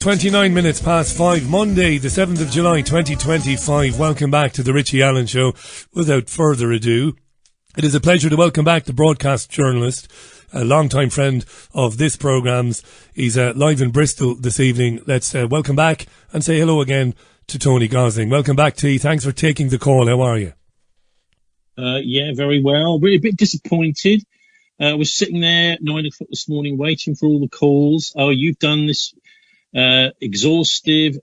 29 minutes past 5, Monday, the 7th of July, 2025. Welcome back to the Richie Allen Show. Without further ado, it is a pleasure to welcome back the broadcast journalist, a long-time friend of this programme's. He's live in Bristol this evening. Let's welcome back and say hello again to Tony Gosling. Welcome back, T. Thanks for taking the call. How are you? Yeah, very well. Really a bit disappointed. I was sitting there at 9 o'clock this morning waiting for all the calls. Oh, you've done this exhaustive,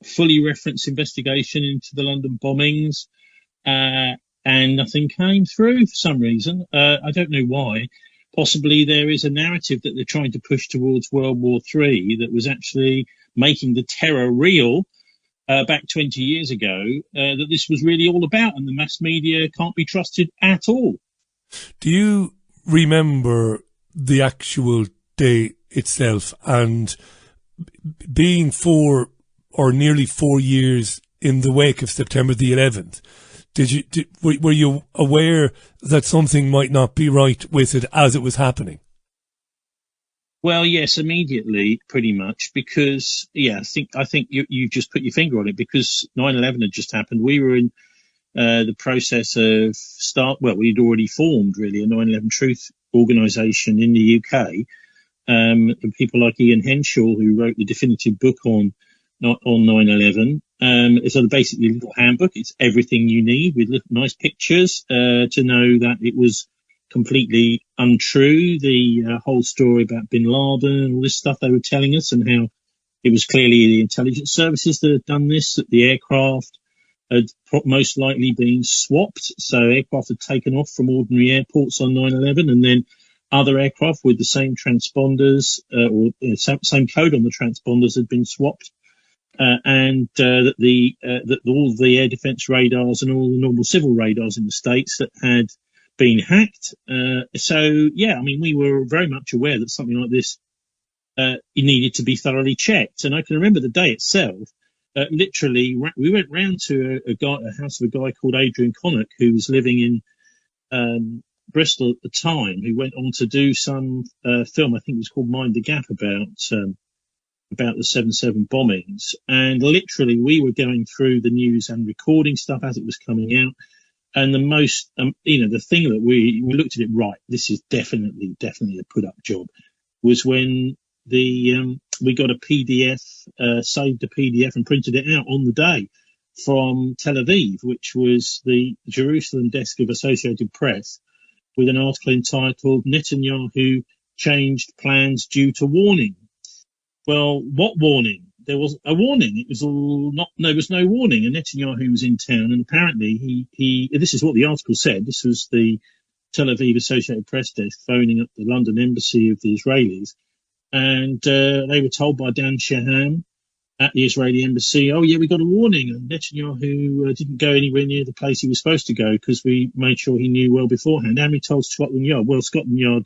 fully referenced investigation into the London bombings, and nothing came through for some reason. I don't know why. Possibly there is a narrative that they're trying to push towards World War III that was actually making the terror real back 20 years ago, that this was really all about, and the mass media can't be trusted at all. Do you remember the actual day itself and being 4 or nearly 4 years in the wake of September the 11th? Were you aware that something might not be right with it as it was happening? Well, yes, immediately, pretty much, because I think you just put your finger on it, because 9/11 had just happened. We were in the process of we'd already formed really a 9/11 Truth organisation in the UK. And people like Ian Henshaw, who wrote the definitive book on 9/11. It's basically a little handbook. It's everything you need with nice pictures to know that it was completely untrue. The whole story about bin Laden, all this stuff they were telling us, and how it was clearly the intelligence services that had done this, that the aircraft had most likely been swapped. So aircraft had taken off from ordinary airports on 9/11, and then other aircraft with the same transponders or same code on the transponders had been swapped, and that all the air defence radars and all the normal civil radars in the States that had been hacked. We were very much aware that something like this needed to be thoroughly checked. And I can remember the day itself. Literally, we went round to a house of a guy called Adrian Connock, who was living in Bristol at the time, who went on to do some film, I think it was called Mind the Gap, about the 7/7 bombings. And literally, we were going through the news and recording stuff as it was coming out. And the most, the thing that we looked at it, right, this is definitely a put-up job, was when we got a PDF, saved a PDF and printed it out on the day from Tel Aviv, which was the Jerusalem desk of Associated Press, with an article entitled "Netanyahu Changed Plans Due to Warning." Well, what warning? There was a warning. There was no warning. And Netanyahu was in town, and apparently this is what the article said. This was the Tel Aviv Associated Press desk phoning up the London embassy of the Israelis, and they were told by Dan Shaham at the Israeli embassy, "Oh yeah, we got a warning, and Netanyahu didn't go anywhere near the place he was supposed to go because we made sure he knew well beforehand." And we told Scotland Yard. Well, Scotland Yard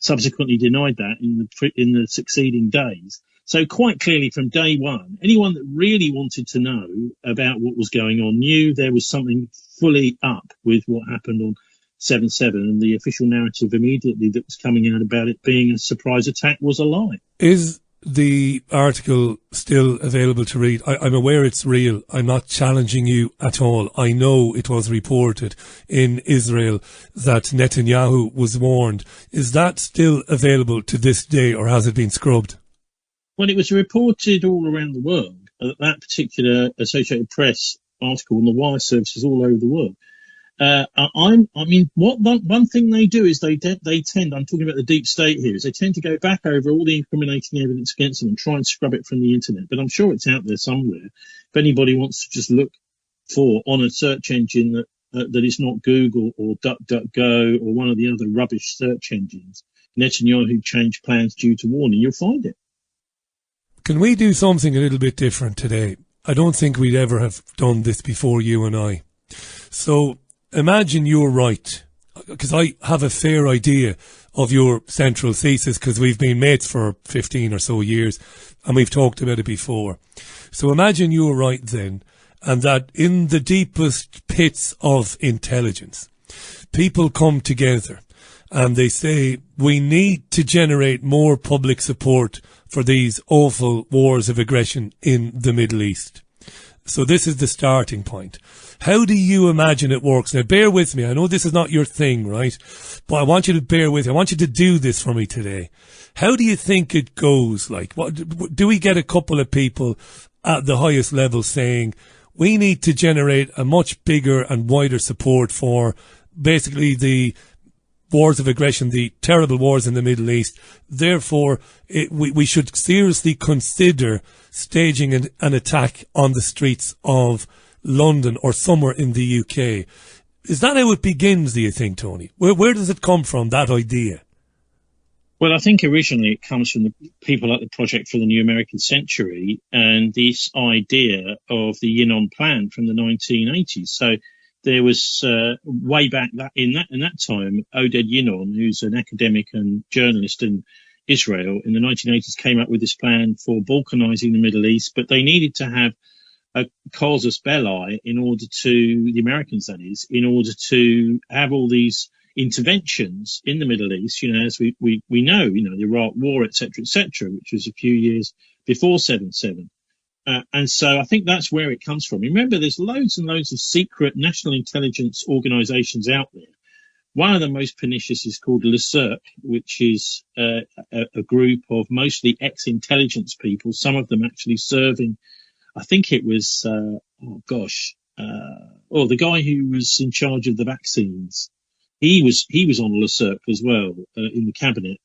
subsequently denied that in the succeeding days. So quite clearly from day one, anyone that really wanted to know about what was going on knew there was something fully up with what happened on 7/7, and the official narrative immediately that was coming out about it being a surprise attack was a lie. Is the article still available to read? I'm aware it's real. I'm not challenging you at all. I know it was reported in Israel that Netanyahu was warned. Is that still available to this day, or has it been scrubbed? When it was reported all around the world, that particular Associated Press article on the wire services all over the world. One thing they do is they tend, I'm talking about the deep state here, is they tend to go back over all the incriminating evidence against them and try and scrub it from the internet. But I'm sure it's out there somewhere. If anybody wants to just look for on a search engine that is not Google or DuckDuckGo or one of the other rubbish search engines, Netanyahu changed plans due to warning, you'll find it. Can we do something a little bit different today? I don't think we'd ever have done this before, you and I. So imagine you're right, because I have a fair idea of your central thesis, because we've been mates for 15 or so years and we've talked about it before. So imagine you're right then, and that in the deepest pits of intelligence, people come together and they say we need to generate more public support for these awful wars of aggression in the Middle East. So this is the starting point. How do you imagine it works? Now, bear with me. I know this is not your thing, right? But I want you to bear with me. I want you to do this for me today. How do you think it goes? Like, do we get a couple of people at the highest level saying we need to generate a much bigger and wider support for basically the wars of aggression, the terrible wars in the Middle East. Therefore, we should seriously consider staging an attack on the streets of London or somewhere in the UK. Is that how it begins, do you think, Tony? Where does it come from, that idea? Well, I think originally it comes from the people at the Project for the New American Century and this idea of the Yinon plan from the 1980s. So there was way back in that time, Oded Yinon, who's an academic and journalist in Israel, in the 1980s came up with this plan for balkanizing the Middle East, but they needed to have a casus belli in order to, the Americans that is, in order to have all these interventions in the Middle East, as we know, the Iraq War, etc., which was a few years before 7/7. And so I think that's where it comes from. Remember, there's loads and loads of secret national intelligence organizations out there. One of the most pernicious is called Le Cirque, which is a group of mostly ex-intelligence people, some of them actually serving, I think it was, the guy who was in charge of the vaccines. He was on Le Cirque as well, in the cabinet,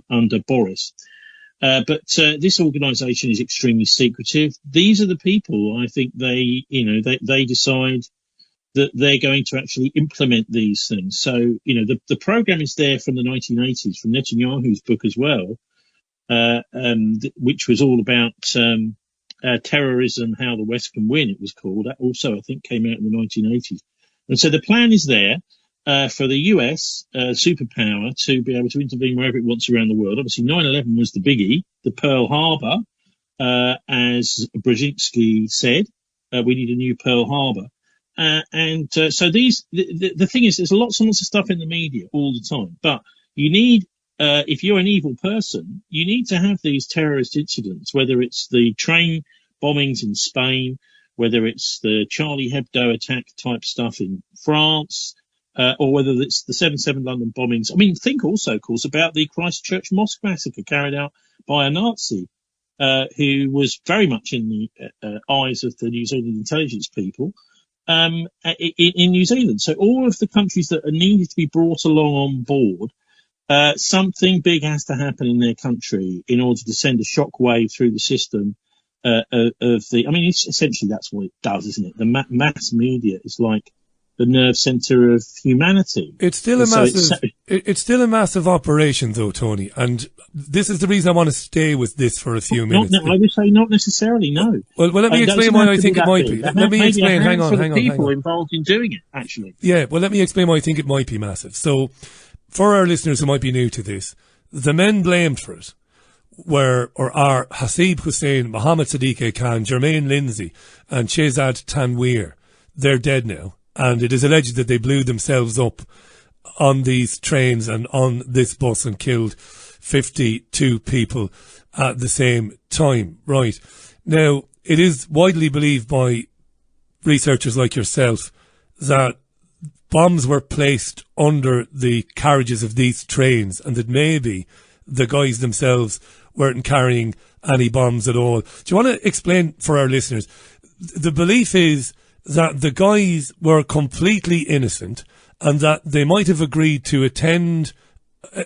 under Boris. But this organisation is extremely secretive. These are the people, I think they decide that they're going to actually implement these things. So, the program is there from the 1980s, from Netanyahu's book as well, which was all about terrorism, how the West can win, it was called. That also, I think, came out in the 1980s. And so the plan is there. For the US superpower to be able to intervene wherever it wants around the world. Obviously, 9/11 was the biggie, the Pearl Harbor, as Brzezinski said. We need a new Pearl Harbor. So the thing is, there's lots and lots of stuff in the media all the time. But you need, if you're an evil person, you need to have these terrorist incidents, whether it's the train bombings in Spain, whether it's the Charlie Hebdo attack type stuff in France, or whether it's the 7/7 London bombings. I mean, think also, of course, about the Christchurch Mosque massacre carried out by a Nazi who was very much in the eyes of the New Zealand intelligence people in New Zealand. So all of the countries that are needed to be brought along on board, something big has to happen in their country in order to send a shockwave through the system essentially that's what it does, isn't it? The mass media is like the nerve center of humanity. It's still it's still a massive operation, though, Tony. And this is the reason I want to stay with this for a few minutes. I would say not necessarily. No. Well, let me explain why I think it might be. Let me explain. Hang on. People involved in doing it, actually. Yeah. Well, let me explain why I think it might be massive. So, for our listeners who might be new to this, the men blamed for it are Hasib Hussein, Mohammed Sadiq Khan, Jermaine Lindsay, and Shehzad Tanweer. They're dead now. And it is alleged that they blew themselves up on these trains and on this bus and killed 52 people at the same time. Right. Now, it is widely believed by researchers like yourself that bombs were placed under the carriages of these trains and that maybe the guys themselves weren't carrying any bombs at all. Do you want to explain for our listeners? The belief is that the guys were completely innocent and that they might have agreed to attend,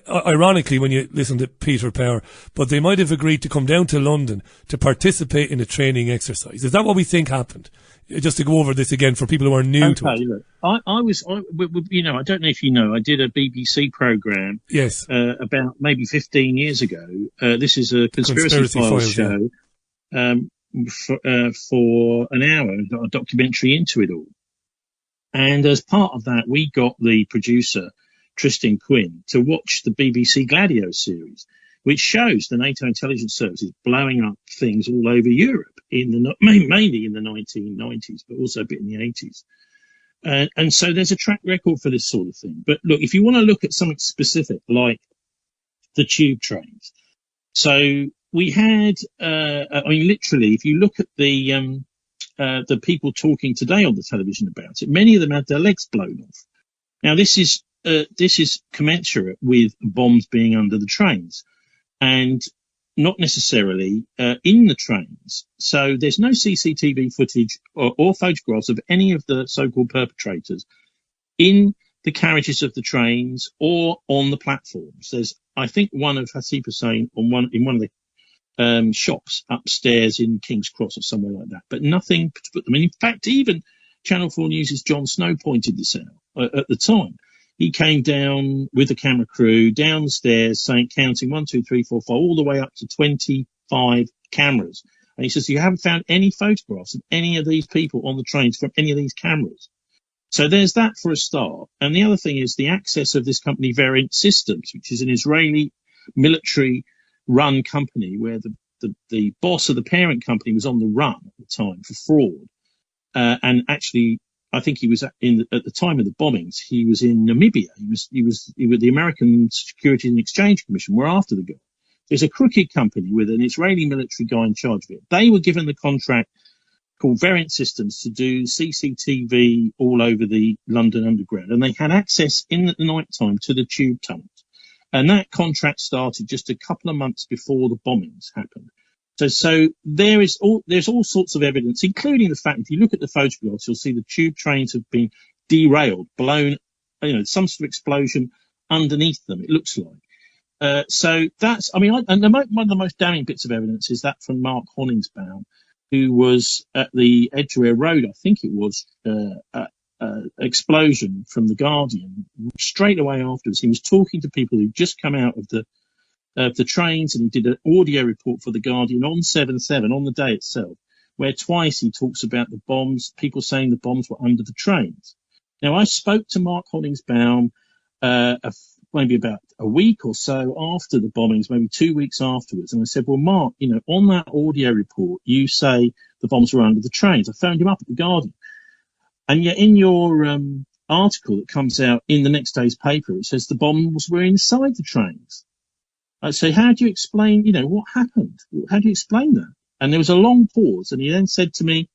ironically when you listen to Peter Power, but they might have agreed to come down to London to participate in a training exercise. Is that what we think happened? Just to go over this again for people who are new to it. Look, I don't know if you know, I did a BBC programme about maybe 15 years ago. This is a Conspiracy Files show. Yeah. For an hour, got a documentary into it all. And as part of that, we got the producer, Tristan Quinn, to watch the BBC Gladio series, which shows the NATO intelligence services blowing up things all over Europe, mainly in the 1990s, but also a bit in the 80s. And so there's a track record for this sort of thing. But look, if you want to look at something specific like the tube trains, so we had, I mean, literally, if you look at the people talking today on the television about it, many of them had their legs blown off. Now, this is commensurate with bombs being under the trains, and not necessarily in the trains. So there's no CCTV footage or photographs of any of the so-called perpetrators in the carriages of the trains or on the platforms. There's, I think, one of Hasib Hussein in one of the shops upstairs in King's Cross or somewhere like that, but nothing to put them in. In fact, even Channel 4 News' Jon Snow pointed this out at the time. He came down with a camera crew down the stairs, saying, counting 1, 2, 3, 4, 5, all the way up to 25 cameras. And he says, you haven't found any photographs of any of these people on the trains from any of these cameras. So there's that for a start. And the other thing is the access of this company, Variant Systems, which is an Israeli military-run company where the boss of the parent company was on the run at the time for fraud. And actually, I think he was at the time of the bombings, he was in Namibia. He was with the American Securities and Exchange Commission. We're after the guy. There's a crooked company with an Israeli military guy in charge of it. They were given the contract called Variant Systems to do CCTV all over the London Underground. And they had access in the night time to the tube tunnels. And that contract started just a couple of months before the bombings happened. So there's all sorts of evidence, including the fact, if you look at the photographs, you'll see the tube trains have been derailed, blown, some sort of explosion underneath them, it looks like. So that's, I mean, one of the most damning bits of evidence is that from Mark Honingsbaum, who was at the Edgware Road, I think it was, explosion from The Guardian. Straight away afterwards, he was talking to people who'd just come out of the trains, and he did an audio report for The Guardian on 7/7 on the day itself, where twice he talks about the bombs, people saying the bombs were under the trains. Now, I spoke to Mark Honingsbaum maybe about a week or so after the bombings, maybe 2 weeks afterwards, and I said, well, Mark, on that audio report, you say the bombs were under the trains. I phoned him up at The Guardian. And yet in your article that comes out in the next day's paper, it says the bombs were inside the trains. I say, how do you explain, what happened? How do you explain that? And there was a long pause, and he then said to me,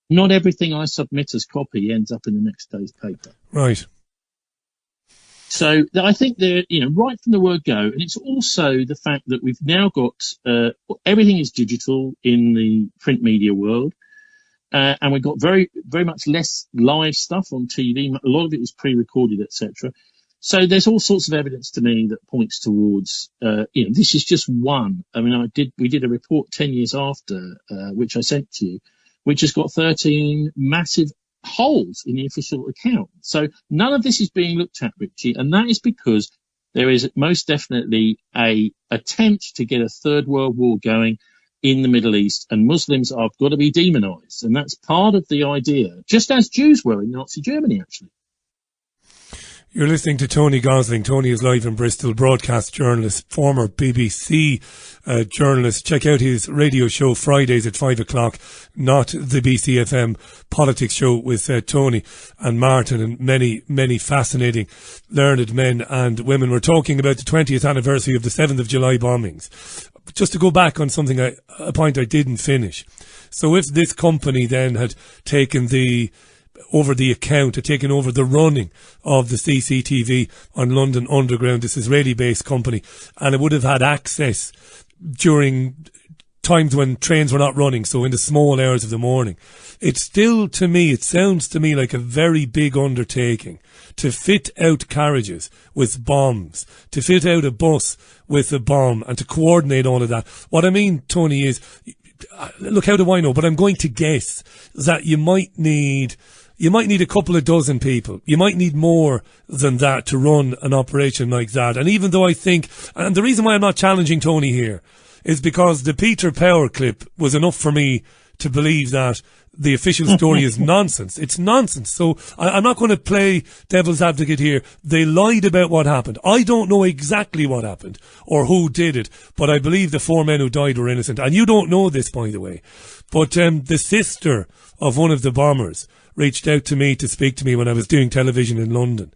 not everything I submit as copy ends up in the next day's paper. Right. So I think they're, right from the word go, and it's also the fact that we've now got, everything is digital in the print media world, and we've got very, very much less live stuff on TV. A lot of it is pre-recorded, etc. So there's all sorts of evidence to me that points towards, this is just one. I mean, we did a report 10 years after, which I sent to you, which has got 13 massive holes in the official account. So none of this is being looked at, Richie, and that is because there is most definitely a attempt to get a third world war going in the Middle East, and Muslims have got to be demonized. And that's part of the idea, just as Jews were in Nazi Germany, actually. You're listening to Tony Gosling. Tony is live in Bristol, broadcast journalist, former BBC journalist. Check out his radio show Fridays at 5 o'clock, not the BCFM politics show with Tony and Martin and many, many fascinating, learned men and women. We're talking about the 20th anniversary of the 7th of July bombings. Just to go back on something, a point I didn't finish. So if this company then had taken over the account, had taken over the running of the CCTV on London Underground, this Israeli-based company, and it would have had access during times when trains were not running, so in the small hours of the morning. It sounds to me like a very big undertaking to fit out carriages with bombs, to fit out a bus with a bomb, and to coordinate all of that. What I mean, Tony, is, look, how do I know? But I'm going to guess that you might need a couple of dozen people. You might need more than that to run an operation like that. And even though I think, and the reason why I'm not challenging Tony here is because the Peter Power clip was enough for me to believe that the official story is nonsense. It's nonsense. So I'm not going to play devil's advocate here. They lied about what happened. I don't know exactly what happened or who did it, but I believe the 4 men who died were innocent. And you don't know this, by the way. But the sister of one of the bombers reached out to me to speak to me when I was doing television in London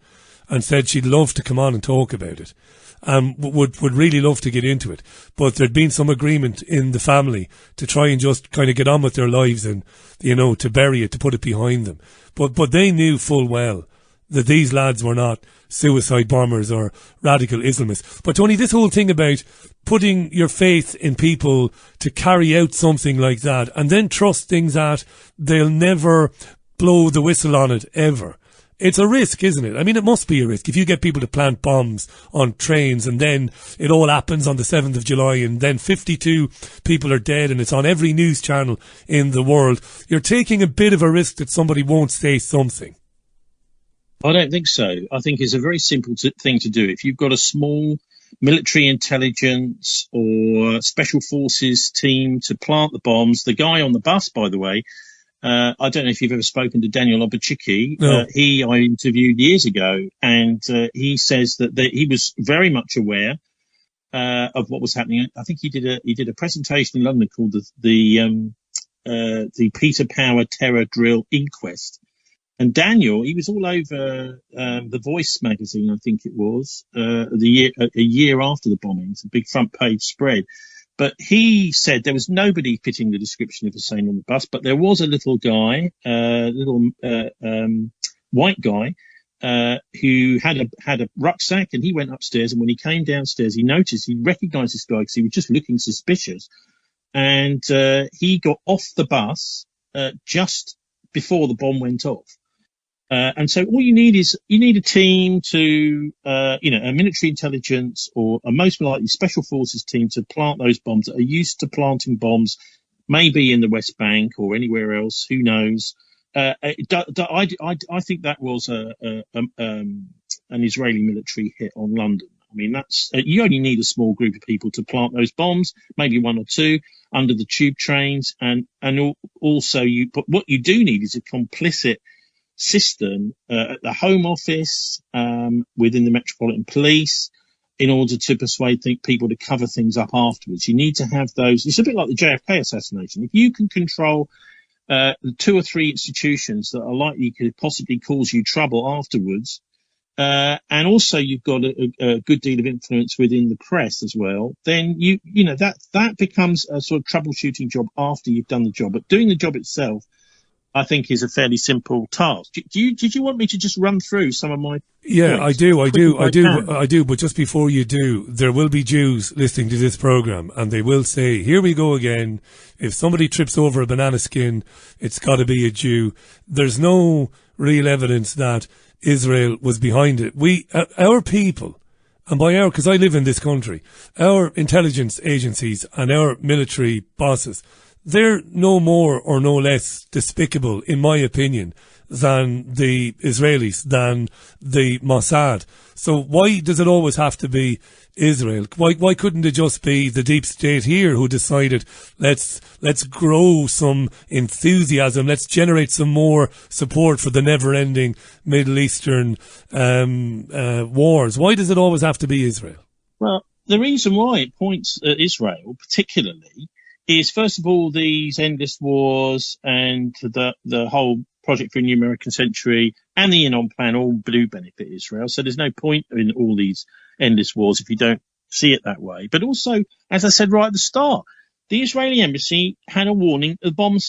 and said she'd love to come on and talk about it. Would really love to get into it. But there'd been some agreement in the family to try and just kind of get on with their lives and, you know, to bury it, to put it behind them. But they knew full well that these lads were not suicide bombers or radical Islamists. But Tony, this whole thing about putting your faith in people to carry out something like that and then trusting that they'll never blow the whistle on it ever. It's a risk, isn't it? I mean, it must be a risk. If you get people to plant bombs on trains and then it all happens on the 7th of July and then 52 people are dead and it's on every news channel in the world, you're taking a bit of a risk that somebody won't say something. I don't think so. I think it's a very simple thing to do. If you've got a small military intelligence or special forces team to plant the bombs, the guy on the bus, by the way, I don't know if you've ever spoken to Daniel Obachicki. No. I interviewed years ago, and he says that he was very much aware of what was happening. I think he did a presentation in London called the Peter Power Terror Drill Inquest. And Daniel, he was all over the Voice magazine, I think it was, a year after the bombings, a big front page spread. But he said there was nobody fitting the description of Hussein on the bus, but there was a little guy, white guy, who had a rucksack, and he went upstairs. And when he came downstairs, he recognised this guy because he was just looking suspicious. And he got off the bus just before the bomb went off. And so all you need a team to, a military intelligence or a most likely special forces team to plant those bombs that are used to planting bombs, maybe in the West Bank or anywhere else. Who knows? I think that was an Israeli military hit on London. I mean, you only need a small group of people to plant those bombs, maybe one or two under the tube trains, and also but what you do need is a complicit system at the Home Office, within the Metropolitan Police, in order to persuade people to cover things up afterwards. You need to have those. It's a bit like the JFK assassination. If you can control 2 or 3 institutions that are likely to possibly cause you trouble afterwards, and also you've got a good deal of influence within the press as well, then that becomes a sort of troubleshooting job after you've done the job. But doing the job itself, I think, is a fairly simple task. Did you want me to just run through some of my Yeah, points? I do. But just before you do, there will be Jews listening to this program, and they will say, "Here we go again. If somebody trips over a banana skin, it's got to be a Jew." There's no real evidence that Israel was behind it. Our people, and by our, because I live in this country, our intelligence agencies and our military bosses, they're no more or no less despicable, in my opinion, than the Israelis, than the Mossad. So why does it always have to be Israel? Why couldn't it just be the deep state here who decided, let's grow some enthusiasm, let's generate some more support for the never-ending Middle Eastern wars? Why does it always have to be Israel? Well, the reason why it points at Israel particularly is, first of all, these endless wars and the whole Project for a New American Century and the Yinon plan all do benefit Israel. So there's no point in all these endless wars if you don't see it that way. But also, as I said right at the start, the Israeli embassy had a warning a bomb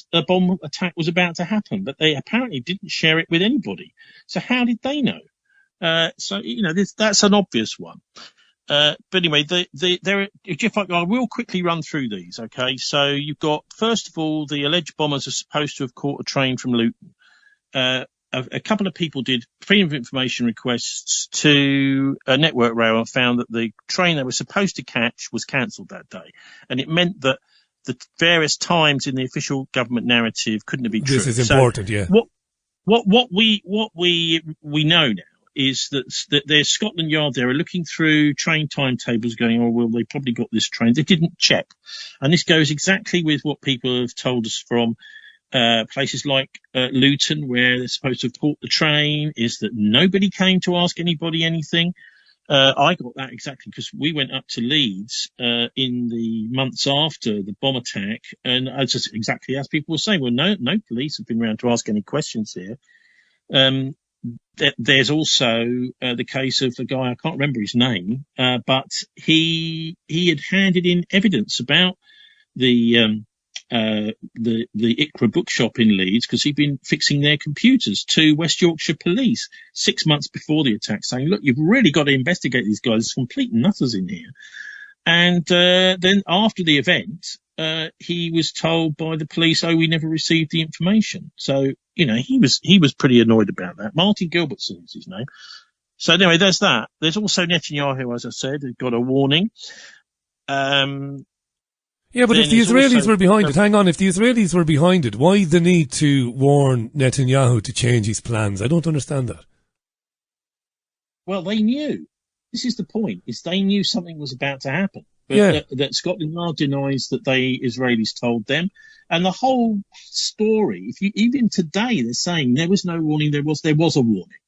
attack was about to happen, but they apparently didn't share it with anybody. So how did they know? That's an obvious one. But anyway, I will quickly run through these, okay? So you've got, first of all, the alleged bombers are supposed to have caught a train from Luton. A couple of people did freedom of information requests to Network Rail and found that the train they were supposed to catch was cancelled that day. And it meant that the various times in the official government narrative couldn't have been true. This is important, yeah. What we know now is that there's Scotland Yard there are looking through train timetables going, oh, well, they probably got this train. They didn't check. And this goes exactly with what people have told us from places like Luton, where they're supposed to have caught the train, is that nobody came to ask anybody anything. I got that exactly because we went up to Leeds in the months after the bomb attack, and I just exactly as people were saying, well, no police have been around to ask any questions here. There's also the case of the guy, I can't remember his name, but he had handed in evidence about the ICRA bookshop in Leeds because he'd been fixing their computers to West Yorkshire Police 6 months before the attack, saying, look, you've really got to investigate these guys. There's complete nutters in here. And then after the event, he was told by the police, oh, we never received the information. So, you know, he was pretty annoyed about that. Martin Gilbertson is his name. So anyway, there's that. There's also Netanyahu, as I said, who got a warning. Yeah, but if the Israelis were behind it, hang on, if the Israelis were behind it, why the need to warn Netanyahu to change his plans? I don't understand that. Well, they knew. This is the point, is they knew something was about to happen. But that Scotland Yard denies that the Israelis told them. And the whole story, even today they're saying there was no warning, there was a warning.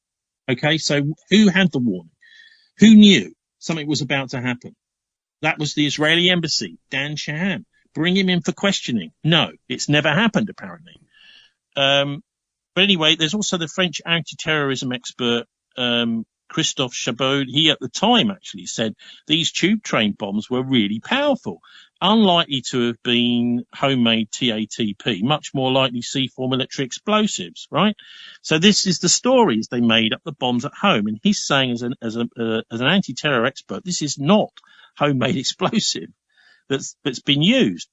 Okay, so who had the warning? Who knew something was about to happen? That was the Israeli embassy, Dan Shaham. Bring him in for questioning. No, it's never happened, apparently. But anyway, there's also the French anti-terrorism expert, Christophe Chabot. He, at the time, actually said these tube train bombs were really powerful, unlikely to have been homemade TATP, much more likely C-form military explosives, right? So this is the stories they made up the bombs at home. And he's saying, as an anti-terror expert, this is not homemade explosive that's been used.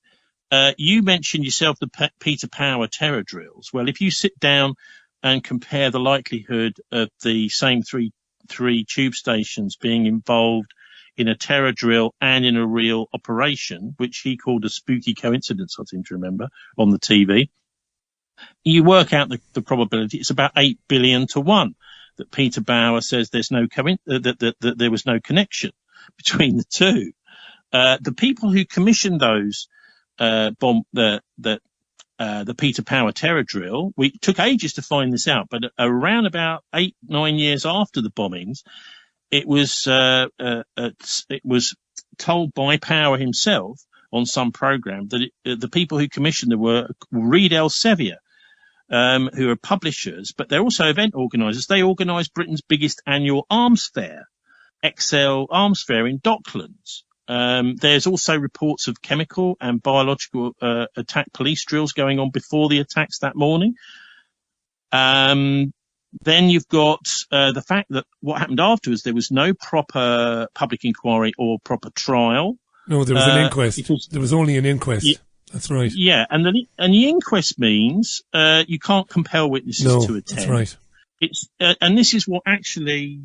You mentioned yourself the Peter Power terror drills. Well, if you sit down and compare the likelihood of the same three tube stations being involved in a terror drill and in a real operation, which he called a spooky coincidence, I seem to remember, on the TV, you work out the probability. It's about 8 billion to 1 that Peter Bauer says there's no that there was no connection between the two. The people who commissioned those the Peter Power terror drill, we took ages to find this out, but around about 8-9 years after the bombings, it was told by Power himself on some program that the people who commissioned them were Reed Elsevier, who are publishers, but they're also event organisers. They organised Britain's biggest annual arms fair, XL Arms Fair in Docklands. There's also reports of chemical and biological attack police drills going on before the attacks that morning. Then you've got the fact that what happened afterwards, there was no proper public inquiry or proper trial. No, there was an inquest. There was only an inquest. That's right. Yeah, and the inquest means you can't compel witnesses to attend. That's right. It's and this is what actually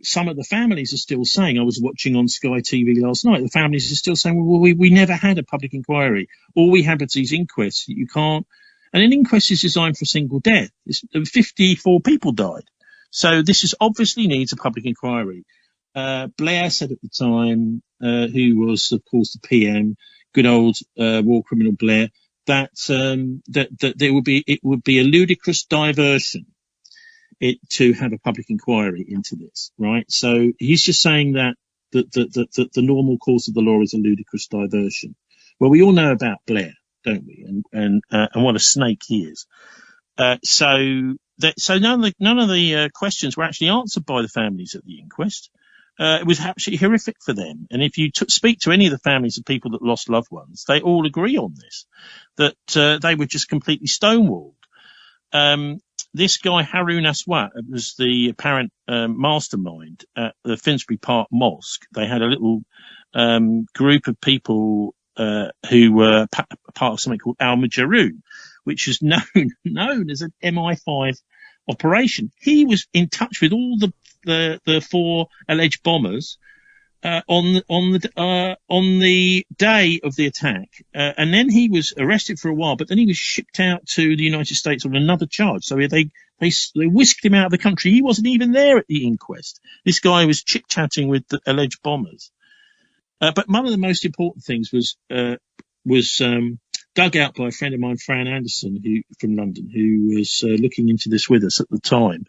some of the families are still saying. I was watching on Sky TV last night. The families are still saying, well, we never had a public inquiry. All we had was these inquests. You can't. And an inquest is designed for a single death. 54 people died. So this is obviously needs a public inquiry. Blair said at the time, who was, of course, the PM, good old war criminal Blair, that it would be a ludicrous diversion to have a public inquiry into this, right? So he's just saying that the normal course of the law is a ludicrous diversion. Well, we all know about Blair, don't we? And what a snake he is. So none of the questions were actually answered by the families at the inquest. It was absolutely horrific for them. And if you speak to any of the families of people that lost loved ones, they all agree on this, that they were just completely stonewalled. This guy, Haroun Aswat, was the apparent mastermind at the Finsbury Park Mosque. They had a little group of people who were part of something called Al-Majaroon, which is known as an MI5 operation. He was in touch with all the four alleged bombers on the day of the attack, and then he was arrested for a while, but then he was shipped out to the United States on another charge. So they whisked him out of the country. He wasn't even there at the inquest. This guy was chit-chatting with the alleged bombers. But one of the most important things was dug out by a friend of mine, Fran Anderson, from London, who was looking into this with us at the time.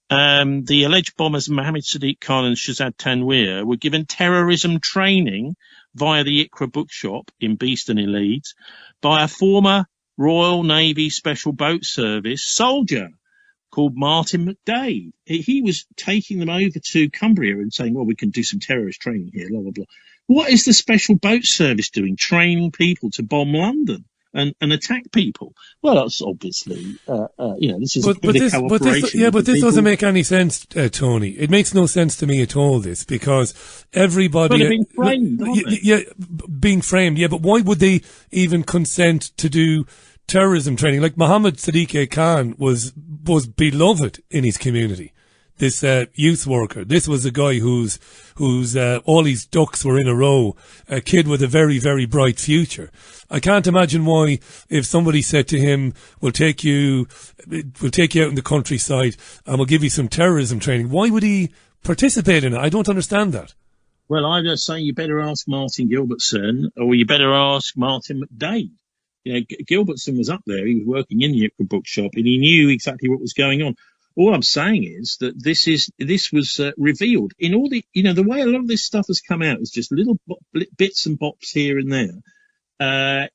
The alleged bombers Mohammed Sadiq Khan and Shahzad Tanweer were given terrorism training via the Iqra bookshop in Beeston in Leeds by a former Royal Navy Special Boat Service soldier called Martin McDade. He was taking them over to Cumbria and saying, well, we can do some terrorist training here, blah, blah, blah. What is the Special Boat Service doing, training people to bomb London and attack people? Well, that's obviously, this is a bit of cooperation. But this doesn't make any sense, Tony. It makes no sense to me at all, this, because everybody... But they're being framed, aren't they? Yeah, being framed, yeah, but why would they even consent to do terrorism training? Like Mohammed Sadiq Khan was beloved in his community. This youth worker. This was a guy whose all his ducks were in a row. A kid with a very, very bright future. I can't imagine why, if somebody said to him, "We'll take you out in the countryside and we'll give you some terrorism training," why would he participate in it? I don't understand that. Well, I'm just saying you better ask Martin Gilbertson, or you better ask Martin McDade. Gilbertson was up there. He was working in the Iqra bookshop, and he knew exactly what was going on. All I'm saying is that this was revealed in all the way a lot of this stuff has come out is just little bits and bops here and there.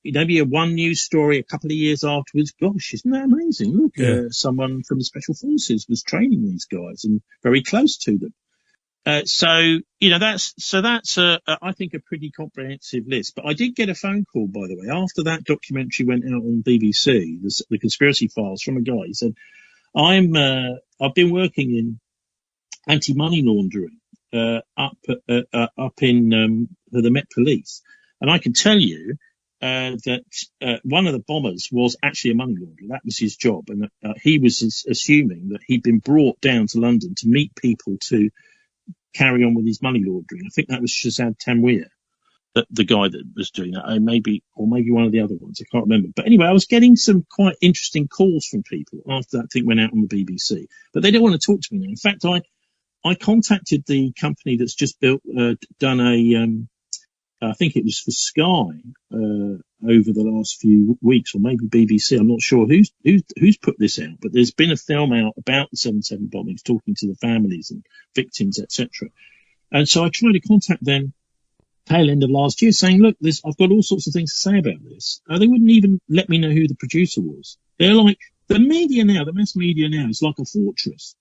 Maybe a one news story a couple of years afterwards. Gosh, isn't that amazing? Look, yeah. Someone from the Special Forces was training these guys and very close to them. That's I think a pretty comprehensive list. But I did get a phone call, by the way, after that documentary went out on BBC, the Conspiracy Files, from a guy. He said, I've been working in anti-money laundering up in the Met Police, and I can tell you that one of the bombers was actually a money launderer. That was his job, and he was assuming that he'd been brought down to London to meet people to carry on with his money laundering. I think that was Shahzad Tanweer, the guy that was doing that, maybe one of the other ones. I can't remember. But anyway, I was getting some quite interesting calls from people after that thing went out on the BBC. But they don't want to talk to me now. In fact, I contacted the company that's just done I think it was for Sky over the last few weeks, or maybe BBC. I'm not sure who's put this out, but there's been a film out about the 7/7 bombings, talking to the families and victims, etc. And so I tried to contact them tail end of last year, saying, look, I've got all sorts of things to say about this. They wouldn't even let me know who the producer was. They're like, the mass media now is like a fortress.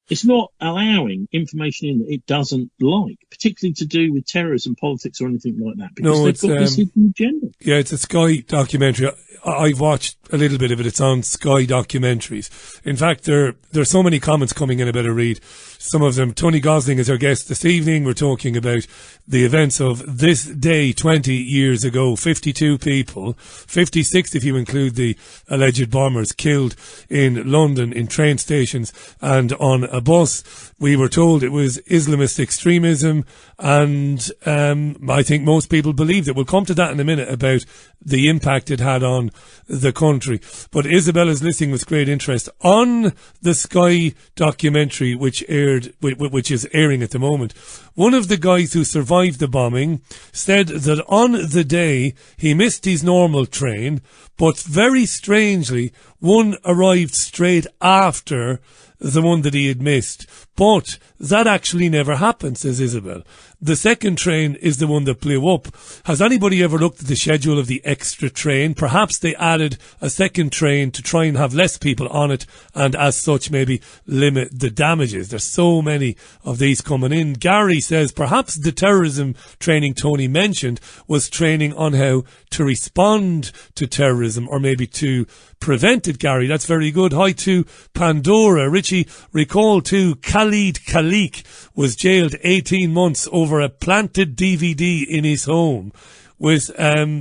It's not allowing information in that it doesn't like, particularly to do with terrorism, politics, or anything like that, because they've got this hidden agenda. Yeah, it's a Sky documentary. I've watched a little bit of it. It's on Sky Documentaries. In fact, there's so many comments coming in about a read. Some of them, Tony Gosling is our guest this evening. We're talking about the events of this day 20 years ago. 52 people, 56 if you include the alleged bombers, killed in London in train stations and on a bus. We were told it was Islamist extremism, and I think most people believed it. We'll come to that in a minute about the impact it had on the country. But Isabel is listening with great interest on the Sky documentary, which is airing at the moment. One of the guys who survived the bombing said that on the day he missed his normal train, but very strangely, one arrived straight after the one that he had missed. But that actually never happened, says Isabel. The second train is the one that blew up. Has anybody ever looked at the schedule of the extra train? Perhaps they added a second train to try and have less people on it, and as such maybe limit the damages. There's so many of these coming in. Gary says perhaps the terrorism training Tony mentioned was training on how to respond to terrorism, or maybe to prevent it, Gary. That's very good. Hi to Pandora. Richie, recall too, Khalid Khalik was jailed 18 months over a planted DVD in his home. with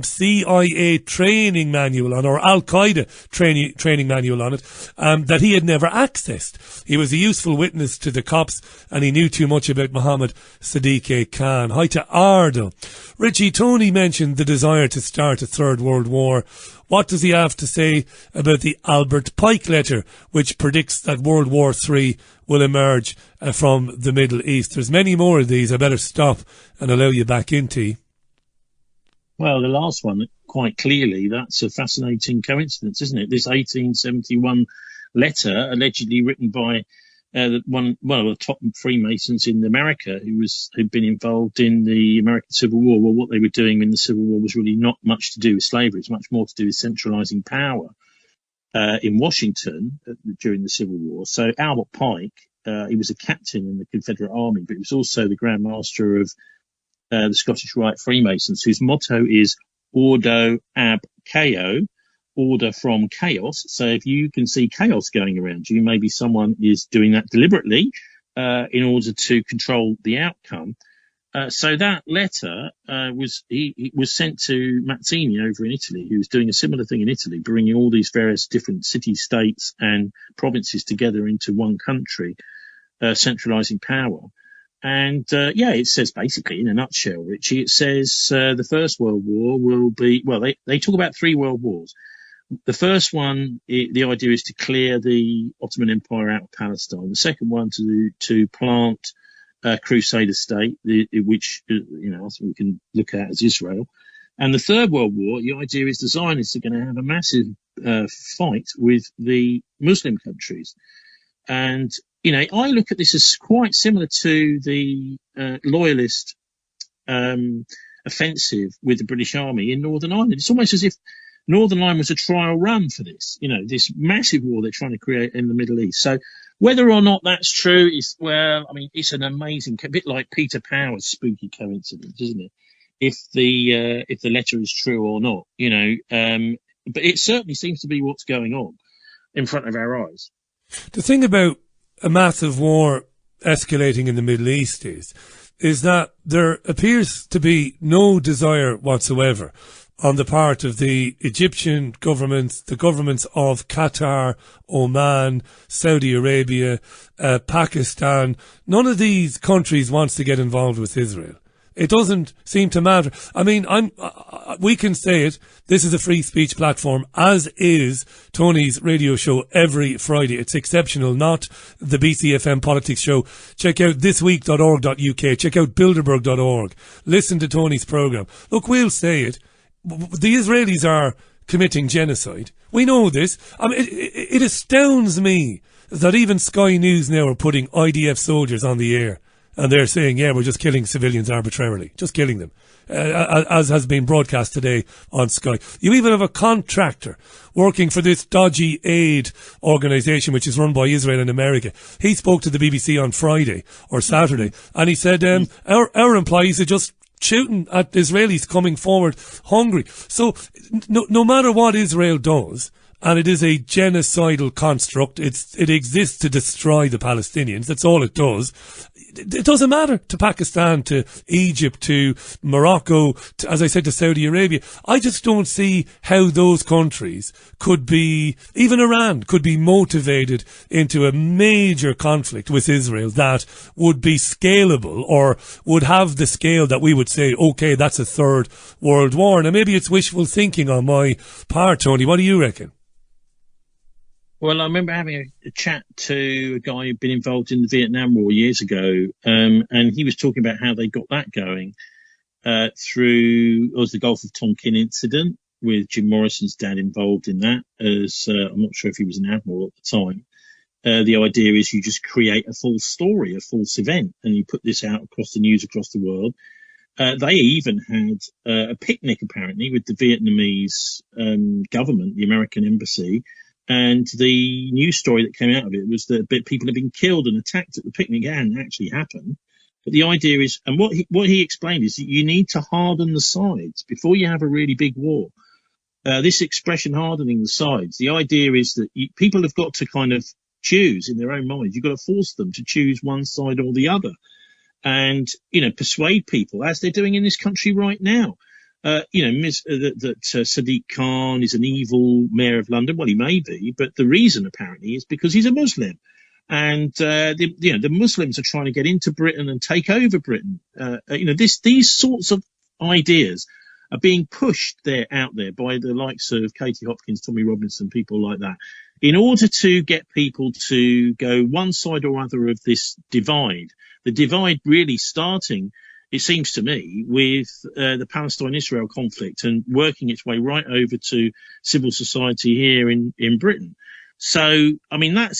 CIA training manual on, or Al-Qaeda training manual on it, that he had never accessed. He was a useful witness to the cops, and he knew too much about Mohammed Sadiq Khan. Hi to Ardal. Richie, Tony mentioned the desire to start a third world war. What does he have to say about the Albert Pike letter, which predicts that World War III will emerge from the Middle East? There's many more of these. I better stop and allow you back in, T. Well, the last one, quite clearly, that's a fascinating coincidence, isn't it? This 1871 letter, allegedly written by one of the top Freemasons in America, who'd been involved in the American Civil War. Well, what they were doing in the Civil War was really not much to do with slavery. It's much more to do with centralising power in Washington during the Civil War. So Albert Pike, he was a captain in the Confederate Army, but he was also the Grand Master of the Scottish Rite Freemasons, whose motto is Ordo ab Chaos, order from chaos. So if you can see chaos going around you, maybe someone is doing that deliberately in order to control the outcome. So that letter was sent to Mazzini over in Italy, who was doing a similar thing in Italy, bringing all these various different cities, states and provinces together into one country, centralising power. And it says basically in a nutshell, Richie, it says the First World War will be, well, they talk about 3 world wars. The first one, the idea is to clear the Ottoman Empire out of Palestine. The second one to plant a Crusader state, which I think we can look at as Israel. And the Third World War, the idea is the Zionists are going to have a massive fight with the Muslim countries. And I look at this as quite similar to the loyalist offensive with the British Army in Northern Ireland. It's almost as if Northern Ireland was a trial run for this, this massive war they're trying to create in the Middle East. So whether or not that's true is, it's an amazing, a bit like Peter Power's spooky coincidence, isn't it? If the letter is true or not, but it certainly seems to be what's going on in front of our eyes. The thing about a massive war escalating in the Middle East is that there appears to be no desire whatsoever on the part of the Egyptian government, the governments of Qatar, Oman, Saudi Arabia, Pakistan. None of these countries wants to get involved with Israel. It doesn't seem to matter. I mean, we can say it. This is a free speech platform, as is Tony's radio show every Friday. It's exceptional, not the BCFM politics show. Check out thisweek.org.uk. Check out bilderberg.org. Listen to Tony's programme. Look, we'll say it. The Israelis are committing genocide. We know this. I mean, it astounds me that even Sky News now are putting IDF soldiers on the air. And they're saying, yeah, we're just killing civilians arbitrarily. Just killing them. As has been broadcast today on Sky. You even have a contractor working for this dodgy aid organisation which is run by Israel and America. He spoke to the BBC on Friday or Saturday, and he said our employees are just shooting at Israelis coming forward hungry. So no matter what Israel does, and it is a genocidal construct, it exists to destroy the Palestinians. That's all it does. It doesn't matter to Pakistan, to Egypt, to Morocco, as I said, to Saudi Arabia. I just don't see how those countries could be, even Iran, could be motivated into a major conflict with Israel that would be scalable or would have the scale that we would say, okay, that's a third world war. Now, maybe it's wishful thinking on my part, Tony. What do you reckon? Well, I remember having a chat to a guy who'd been involved in the Vietnam War years ago, and he was talking about how they got that going through the Gulf of Tonkin incident, with Jim Morrison's dad involved in that, as I'm not sure if he was an admiral at the time. The idea is you just create a false story, a false event, and you put this out across the news across the world. They even had a picnic, apparently, with the Vietnamese government, the American embassy. And the news story that came out of it was that people had been killed and attacked at the picnic. It hadn't actually happened. But the idea is, and what he explained is that you need to harden the sides before you have a really big war. This expression, hardening the sides, the idea is that people have got to kind of choose in their own minds. You've got to force them to choose one side or the other. And, persuade people, as they're doing in this country right now. that Sadiq Khan is an evil mayor of London. Well, he may be, but the reason apparently is because he's a Muslim. And the Muslims are trying to get into Britain and take over Britain. These sorts of ideas are being pushed out there by the likes of Katie Hopkins, Tommy Robinson, people like that, in order to get people to go one side or other of this divide. The divide really starting, it seems to me, with the Palestine-Israel conflict and working its way right over to civil society here in Britain. So, I mean, that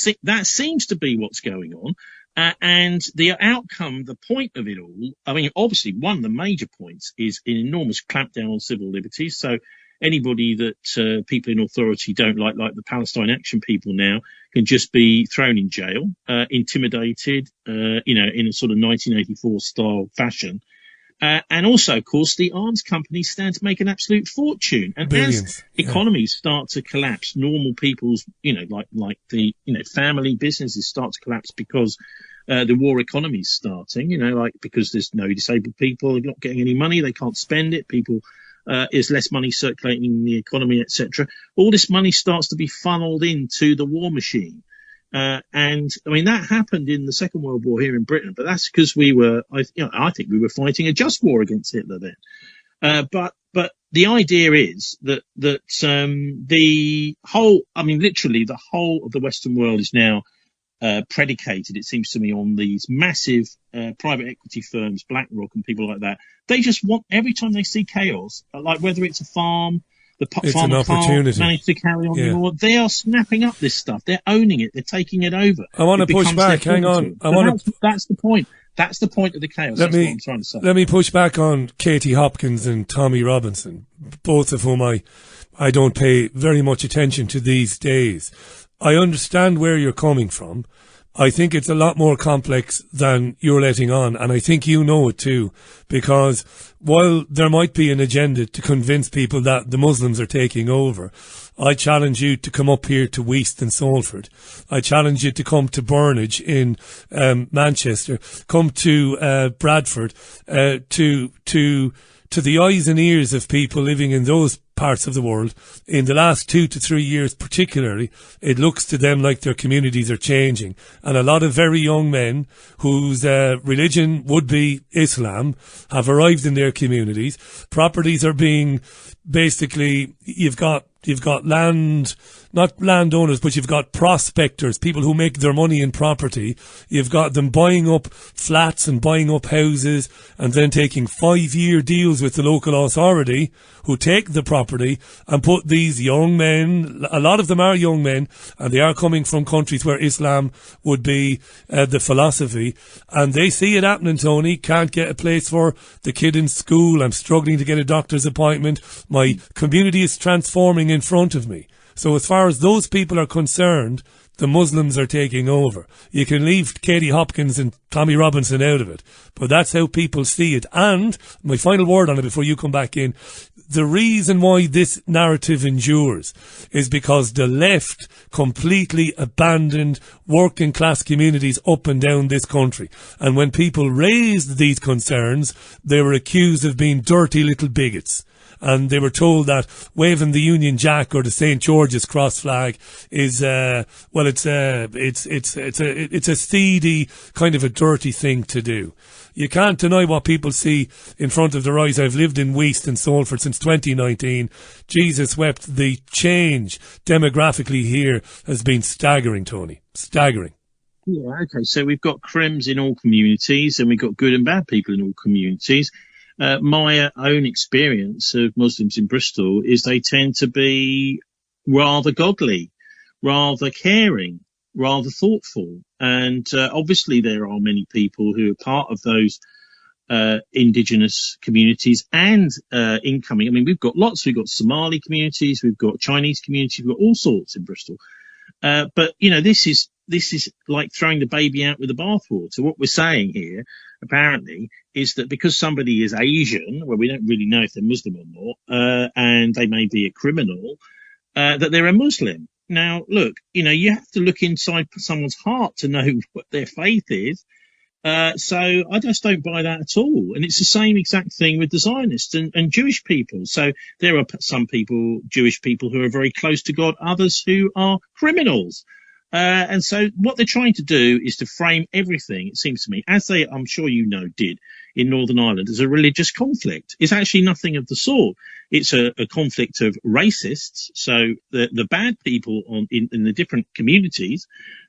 seems to be what's going on. And the outcome, the point of it all, I mean, obviously, one of the major points is an enormous clampdown on civil liberties. So anybody that people in authority don't like the Palestine Action people now, can just be thrown in jail, intimidated, in a sort of 1984 style fashion. And also, of course, the arms companies stand to make an absolute fortune. And Billions, as economies start to collapse, normal people's, like the, family businesses start to collapse because the war economy is starting, because there's no disabled people, they're not getting any money, they can't spend it, there's less money circulating in the economy, etc. All this money starts to be funneled into the war machine. And I mean, that happened in the Second World War here in Britain, but that's because I think we were fighting a just war against Hitler then. But the idea is that the whole, I mean, literally the whole of the Western world is now predicated, it seems to me, on these massive private equity firms, BlackRock and people like that. They just want, every time they see chaos, like whether it's a farm, it's an opportunity. Managed to carry on anymore. They are snapping up this stuff. They're owning it. They're taking it over. I want to push back. Hang on. That's the point. That's the point of the chaos. That's what I'm trying to say. Let me push back on Katie Hopkins and Tommy Robinson, both of whom I don't pay very much attention to these days. I understand where you're coming from. I think it's a lot more complex than you're letting on, and I think you know it too, because while there might be an agenda to convince people that the Muslims are taking over, I challenge you to come up here to Weast and Salford. I challenge you to come to Burnage in Manchester, come to Bradford, to the eyes and ears of people living in those parts of the world. In the last 2 to 3 years particularly, it looks to them like their communities are changing. And a lot of very young men whose religion would be Islam have arrived in their communities. Properties are being, basically, you've got land, not landowners, but you've got prospectors, people who make their money in property. You've got them buying up flats and buying up houses and then taking 5-year deals with the local authority who take the property and put these young men, a lot of them are young men, and they are coming from countries where Islam would be the philosophy, and they see it happening, Tony. Can't get a place for the kid in school. I'm struggling to get a doctor's appointment. My community is transforming in front of me. So as far as those people are concerned, the Muslims are taking over. You can leave Katie Hopkins and Tommy Robinson out of it, but that's how people see it. And my final word on it before you come back in, the reason why this narrative endures is because the left completely abandoned working class communities up and down this country. And when people raised these concerns, they were accused of being dirty little bigots. And they were told that waving the Union Jack or the St. George's cross flag is, it's a seedy, kind of a dirty thing to do. You can't deny what people see in front of their eyes. I've lived in Weast and Salford since 2019. Jesus wept. The change demographically here has been staggering, Tony. Staggering. Yeah, okay. So we've got crims in all communities and we've got good and bad people in all communities. My own experience of Muslims in Bristol is they tend to be rather godly, rather caring, rather thoughtful. And obviously there are many people who are part of those indigenous communities and incoming. I mean, we've got lots. We've got Somali communities, we've got Chinese communities, we've got all sorts in Bristol. But, this is like throwing the baby out with the bathwater. What we're saying here, apparently, is that because somebody is Asian, well, we don't really know if they're Muslim or not, and they may be a criminal, that they're a Muslim. Now, look, you have to look inside someone's heart to know what their faith is. So I just don't buy that at all. And it's the same exact thing with the Zionists and Jewish people. So there are some people, Jewish people, who are very close to God, others who are criminals. And so what they're trying to do is to frame everything, it seems to me, as they, I'm sure you know, did in Northern Ireland, as a religious conflict. It's actually nothing of the sort. It's a conflict of racists. So the bad people in the different communities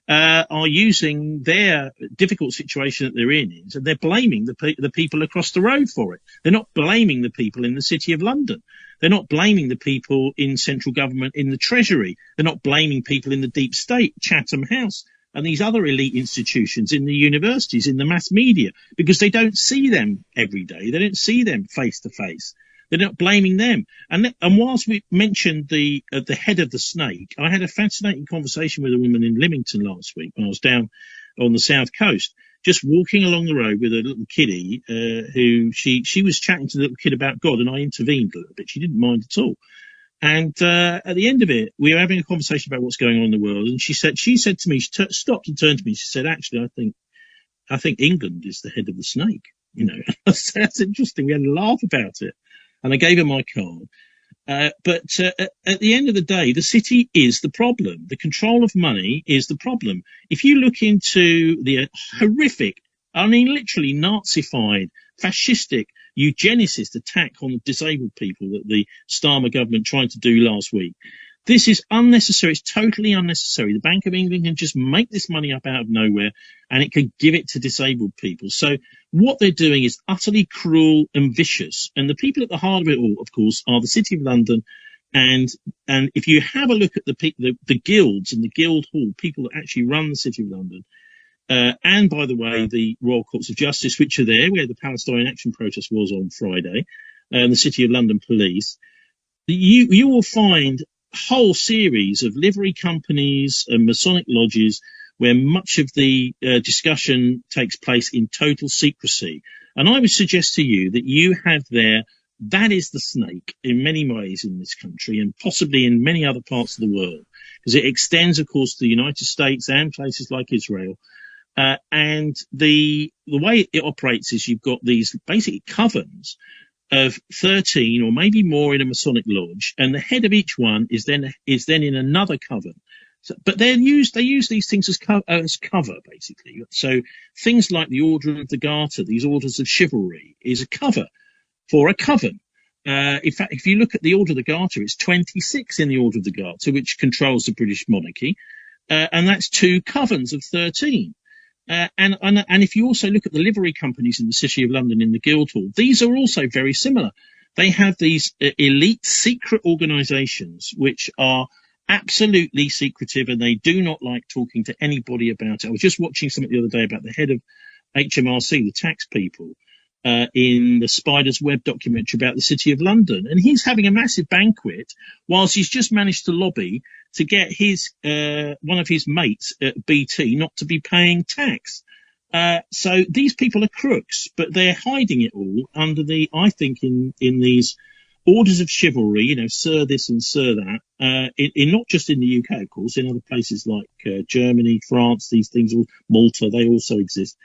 are using their difficult situation that they're in, and they're blaming the people across the road for it. They're not blaming the people in the City of London. They're not blaming the people in central government, in the Treasury. They're not blaming people in the deep state, Chatham House, and these other elite institutions in the universities, in the mass media, because they don't see them every day. They don't see them face to face. They're not blaming them. And whilst we mentioned the head of the snake, I had a fascinating conversation with a woman in Lymington last week when I was down on the south coast, just walking along the road with a little kiddie who she was chatting to the little kid about God, and I intervened a little bit. She didn't mind at all. And at the end of it, we were having a conversation about what's going on in the world. And she said to me, she stopped and turned to me. She said, actually, I think England is the head of the snake. You know, that's interesting. We had a laugh about it. And I gave her my card. But at the end of the day, the city is the problem. The control of money is the problem. If you look into the horrific, I mean, literally Nazified, fascistic, eugenicist attack on disabled people that the Starmer government tried to do last week, this is unnecessary. It's totally unnecessary. The Bank of England can just make this money up out of nowhere, and it can give it to disabled people. So what they're doing is utterly cruel and vicious. And the people at the heart of it all, of course, are the City of London. And if you have a look at the guilds and the Guildhall, people that actually run the City of London, and by the way, the Royal Courts of Justice, which are there, where the Palestine Action Protest was on Friday, and the City of London Police, you will find whole series of livery companies and Masonic lodges where much of the discussion takes place in total secrecy. And I would suggest to you that you have there, that is the snake in many ways in this country and possibly in many other parts of the world, because it extends, of course, to the United States and places like Israel. And the way it operates is you've got these basically covens of 13 or maybe more in a Masonic lodge, and the head of each one is then in another coven. So, but they use these things as cover, basically. So things like the Order of the Garter, these orders of chivalry, is a cover for a coven. In fact, if you look at the Order of the Garter, it's 26 in the Order of the Garter, which controls the British monarchy, and that's 2 covens of 13. And if you also look at the livery companies in the City of London in the Guildhall, these are also very similar. They have these elite secret organisations which are absolutely secretive, and they do not like talking to anybody about it. I was just watching something the other day about the head of HMRC, the tax people, in the Spider's Web documentary about the City of London. And he's having a massive banquet whilst he's just managed to lobby to get his one of his mates at BT not to be paying tax. So these people are crooks, but they're hiding it all under I think in these orders of chivalry, you know, Sir this and Sir that, in not just in the UK, of course, in other places like Germany, France, these things, Malta, they also exist.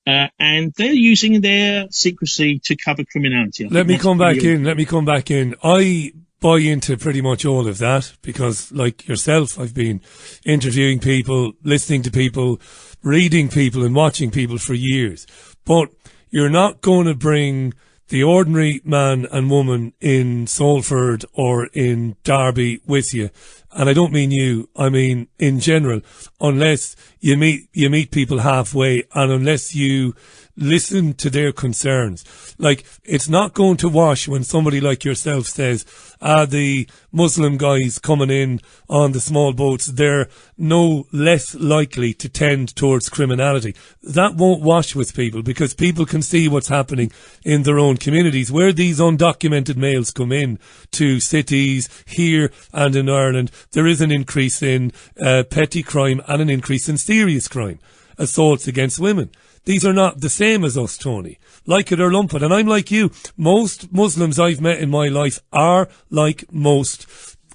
And they're using their secrecy to cover criminality. Let me come back in. I buy into pretty much all of that because, like yourself, I've been interviewing people, listening to people, reading people and watching people for years. But you're not going to bring the ordinary man and woman in Salford or in Derby with you. And I don't mean you, I mean in general, unless you meet people halfway and unless you listen to their concerns. Like, it's not going to wash when somebody like yourself says, the Muslim guys coming in on the small boats, they're no less likely to tend towards criminality. That won't wash with people because people can see what's happening in their own communities. Where these undocumented males come in to cities here and in Ireland, there is an increase in petty crime and an increase in serious crime, assaults against women. These are not the same as us, Tony. Like it or lump it. And I'm like you. Most Muslims I've met in my life are like most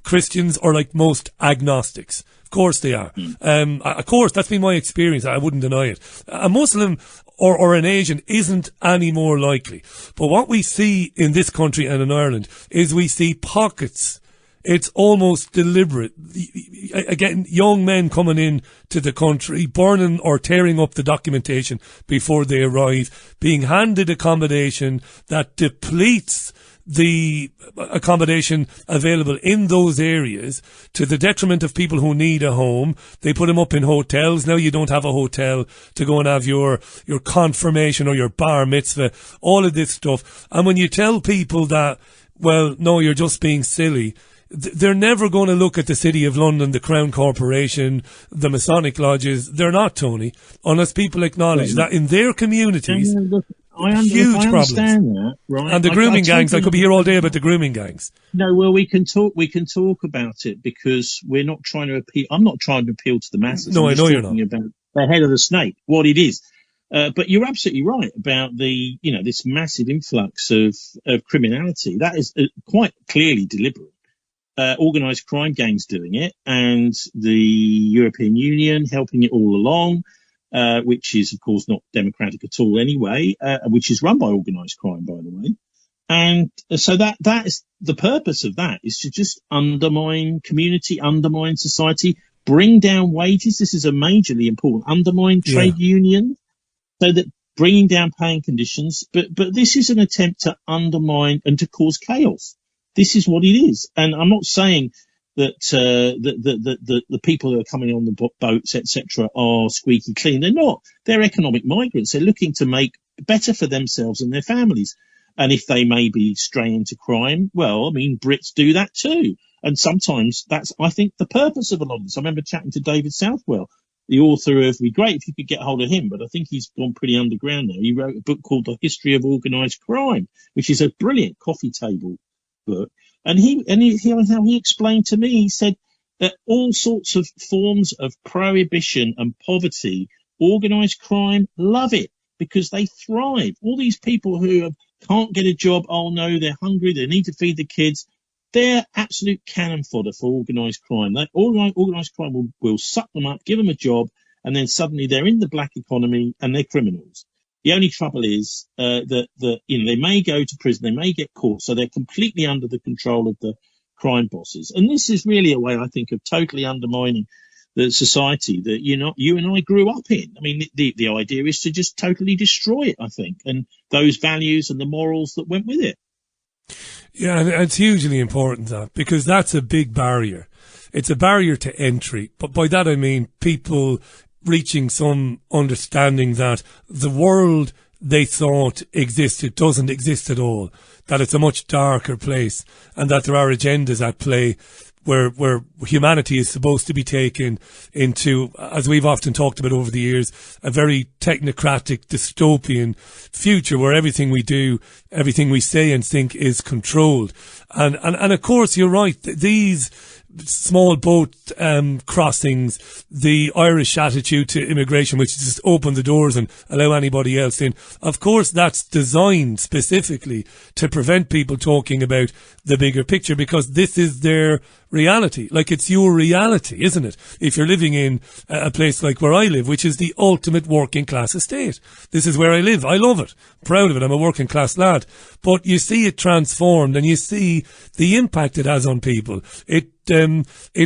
Christians or like most agnostics. Of course they are. Of course, that's been my experience. I wouldn't deny it. A Muslim or an Asian isn't any more likely. But what we see in this country and in Ireland is we see pockets. It's almost deliberate. Again, young men coming in to the country, burning or tearing up the documentation before they arrive, being handed accommodation that depletes the accommodation available in those areas to the detriment of people who need a home. They put them up in hotels. Now you don't have a hotel to go and have your confirmation or your bar mitzvah, all of this stuff. And when you tell people that, well, no, you're just being silly, they're never going to look at the City of London, the Crown Corporation, the Masonic lodges. They're not, Tony, unless people acknowledge that in their communities, huge problems. That, right? And the grooming gangs, I could be here all day about the grooming gangs. No, well, we can talk about it because we're not trying to appeal. I'm not trying to appeal to the masses. No, I know you're not. About the head of the snake, what it is. But you're absolutely right about this massive influx of criminality. That is quite clearly deliberate. Organised crime gangs doing it, and the European Union helping it all along, which is, of course, not democratic at all anyway, which is run by organised crime, by the way. And so that is the purpose of that, is to just undermine community, undermine society, bring down wages. This is a majorly important, undermine trade unions, so that bringing down paying conditions. But this is an attempt to undermine and to cause chaos. This is what it is. And I'm not saying that the people who are coming on the boats, etc., are squeaky clean. They're not. They're economic migrants. They're looking to make better for themselves and their families. And if they may be straying into crime, well, I mean, Brits do that too. And sometimes that's, I think, the purpose of a lot of this. I remember chatting to David Southwell, the author of, it'd be great if you could get hold of him, but I think he's gone pretty underground now. He wrote a book called The History of Organised Crime, which is a brilliant coffee table book. And how he explained to me, he said that all sorts of forms of prohibition and poverty, organised crime love it because they thrive. All these people who can't get a job, oh no, they're hungry, they need to feed the kids, they're absolute cannon fodder for organised crime. Organised crime will suck them up, give them a job, and then suddenly they're in the black economy and they're criminals. The only trouble is that they may go to prison, they may get caught, so they're completely under the control of the crime bosses. And this is really a way, I think, of totally undermining the society that you and I grew up in. I mean, the idea is to just totally destroy it, I think, and those values and the morals that went with it. Yeah, and it's hugely important, that, because that's a big barrier. It's a barrier to entry. But by that I mean people reaching some understanding that the world they thought existed doesn't exist at all, that it's a much darker place, and that there are agendas at play where humanity is supposed to be taken into, as we've often talked about over the years, a very technocratic, dystopian future where everything we do, everything we say and think is controlled. And of course, you're right, these small boat crossings, the Irish attitude to immigration, which is just open the doors and allow anybody else in. Of course, that's designed specifically to prevent people talking about the bigger picture, because this is their reality. Like, it's your reality, isn't it? If you're living in a place like where I live, which is the ultimate working class estate. This is where I live. I love it. Proud of it. I'm a working class lad. But you see it transformed, and you see the impact it has on people. It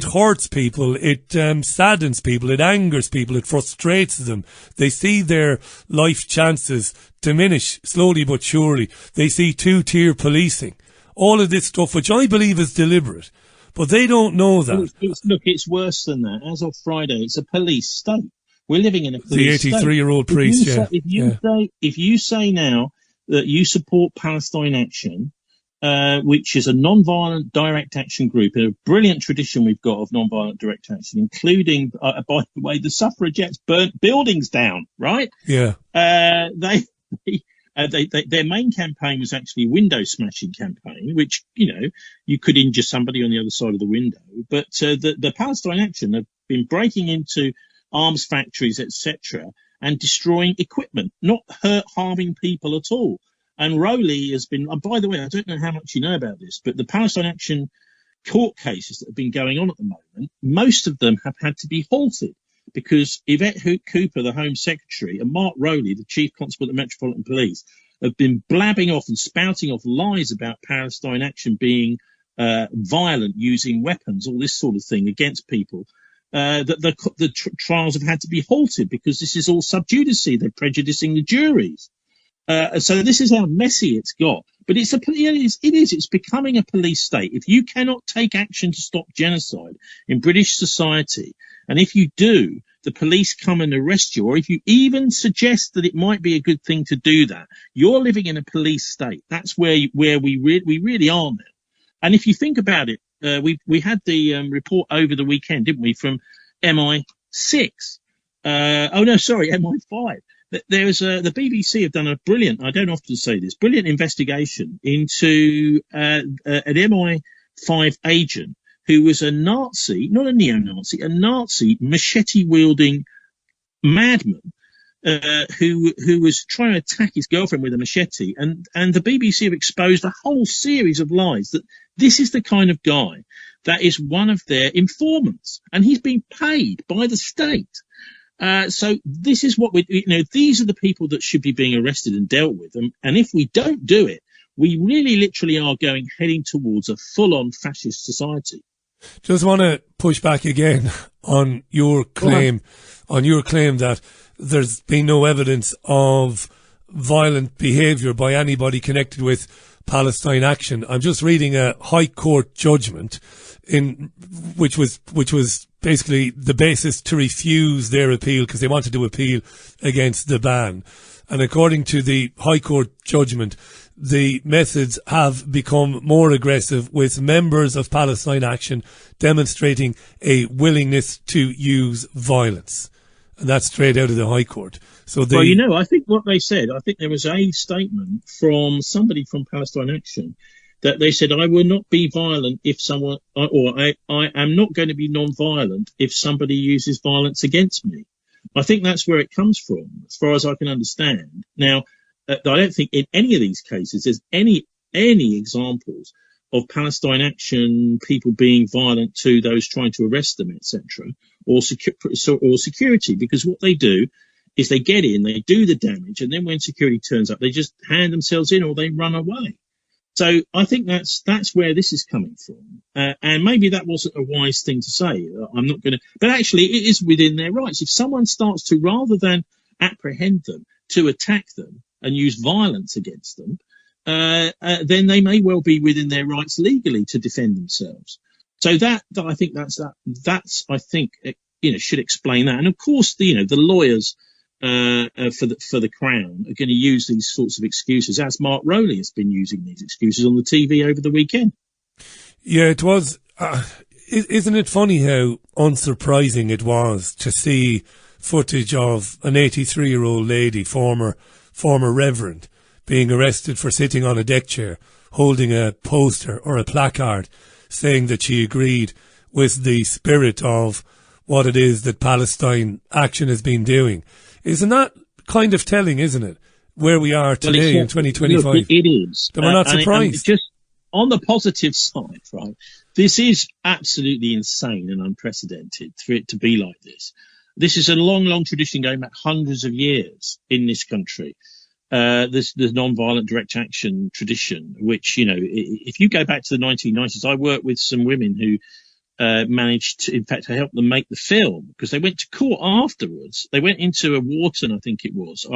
hurts people, it saddens people, it angers people, it frustrates them. They see their life chances diminish slowly but surely. They see two-tier policing. All of this stuff, which I believe is deliberate, but they don't know that. It's worse than that. As of Friday, it's a police state. We're living in a police state. The 83-year-old priest, If you say now that you support Palestine Action, which is a non-violent direct action group, a brilliant tradition we've got of non-violent direct action, including, by the way, the suffragettes burnt buildings down, right? Yeah. Their main campaign was actually a window smashing campaign, which, you could injure somebody on the other side of the window. But the Palestine Action have been breaking into arms factories, etc., and destroying equipment, not harming people at all. And Rowley has been, by the way, I don't know how much you know about this, but the Palestine Action court cases that have been going on at the moment, most of them have had to be halted because Yvette Cooper, the Home Secretary, and Mark Rowley, the Chief Constable at the Metropolitan Police, have been blabbing off and spouting off lies about Palestine Action being violent, using weapons, all this sort of thing against people. That the trials have had to be halted because this is all sub judice. They're prejudicing the juries. So this is how messy it's got. But it's becoming a police state. If you cannot take action to stop genocide in British society, and if you do, the police come and arrest you, or if you even suggest that it might be a good thing to do that, you're living in a police state. That's where we really are now. And if you think about it, we had the report over the weekend, didn't we, from MI6? MI5. There's the BBC have done a brilliant, I don't often say this, brilliant investigation into an MI5 agent who was a Nazi, not a neo-Nazi, a Nazi machete-wielding madman who was trying to attack his girlfriend with a machete. And the BBC have exposed a whole series of lies that this is the kind of guy that is one of their informants, and he's been paid by the state. So this is what these are the people that should be being arrested and dealt with. And if we don't do it, we really literally are heading towards a full-on fascist society. Just want to push back again on your claim, that there's been no evidence of violent behaviour by anybody connected with Palestine Action. I'm just reading a High Court judgment which was basically the basis to refuse their appeal because they wanted to appeal against the ban. And according to the High Court judgment, the methods have become more aggressive, with members of Palestine Action demonstrating a willingness to use violence. And that's straight out of the High Court. So I think what they said, I think there was a statement from somebody from Palestine Action that they said, I will not be violent if someone, I am not going to be non-violent if somebody uses violence against me. I think that's where it comes from, as far as I can understand. Now, I don't think in any of these cases there's any examples of Palestine Action people being violent to those trying to arrest them, etc., or security, because what they do is they get in, they do the damage, and then when security turns up, they just hand themselves in or they run away. So I think that's where this is coming from. And maybe that wasn't a wise thing to say. I'm not going to, but actually it is within their rights. If someone starts to, rather than apprehend them, to attack them and use violence against them, then they may well be within their rights legally to defend themselves. So I think should explain that. And of course, the lawyers for the Crown are going to use these sorts of excuses, as Mark Rowley has been using these excuses on the TV over the weekend. Yeah, it was. Isn't it funny how unsurprising it was to see footage of an 83-year-old lady, former reverend, being arrested for sitting on a deck chair, holding a poster or a placard saying that she agreed with the spirit of what it is that Palestine Action has been doing. Isn't that kind of telling, isn't it, where we are today in 2025? Look, it is. That we're not surprised. Just on the positive side, right, this is absolutely insane and unprecedented for it to be like this. This is a long, long tradition going back hundreds of years in this country. This non-violent direct action tradition, which, if you go back to the 1990s, I worked with some women who managed to, in fact, to help them make the film, because they went to court afterwards. They went into a Wharton, I think it was,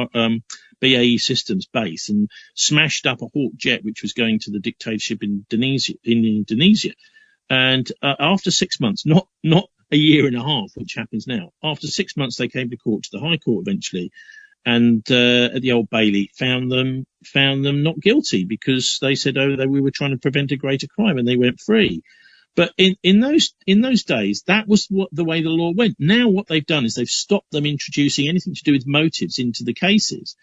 BAE Systems base, and smashed up a Hawk jet which was going to the dictatorship in Indonesia. And after 6 months, not a year and a half, which happens now, after 6 months they came to court, to the High Court eventually, and at the Old Bailey found them not guilty, because they said, we were trying to prevent a greater crime, and they went free. But in those days, that was the way the law went. Now what they've done is they've stopped them introducing anything to do with motives into the cases.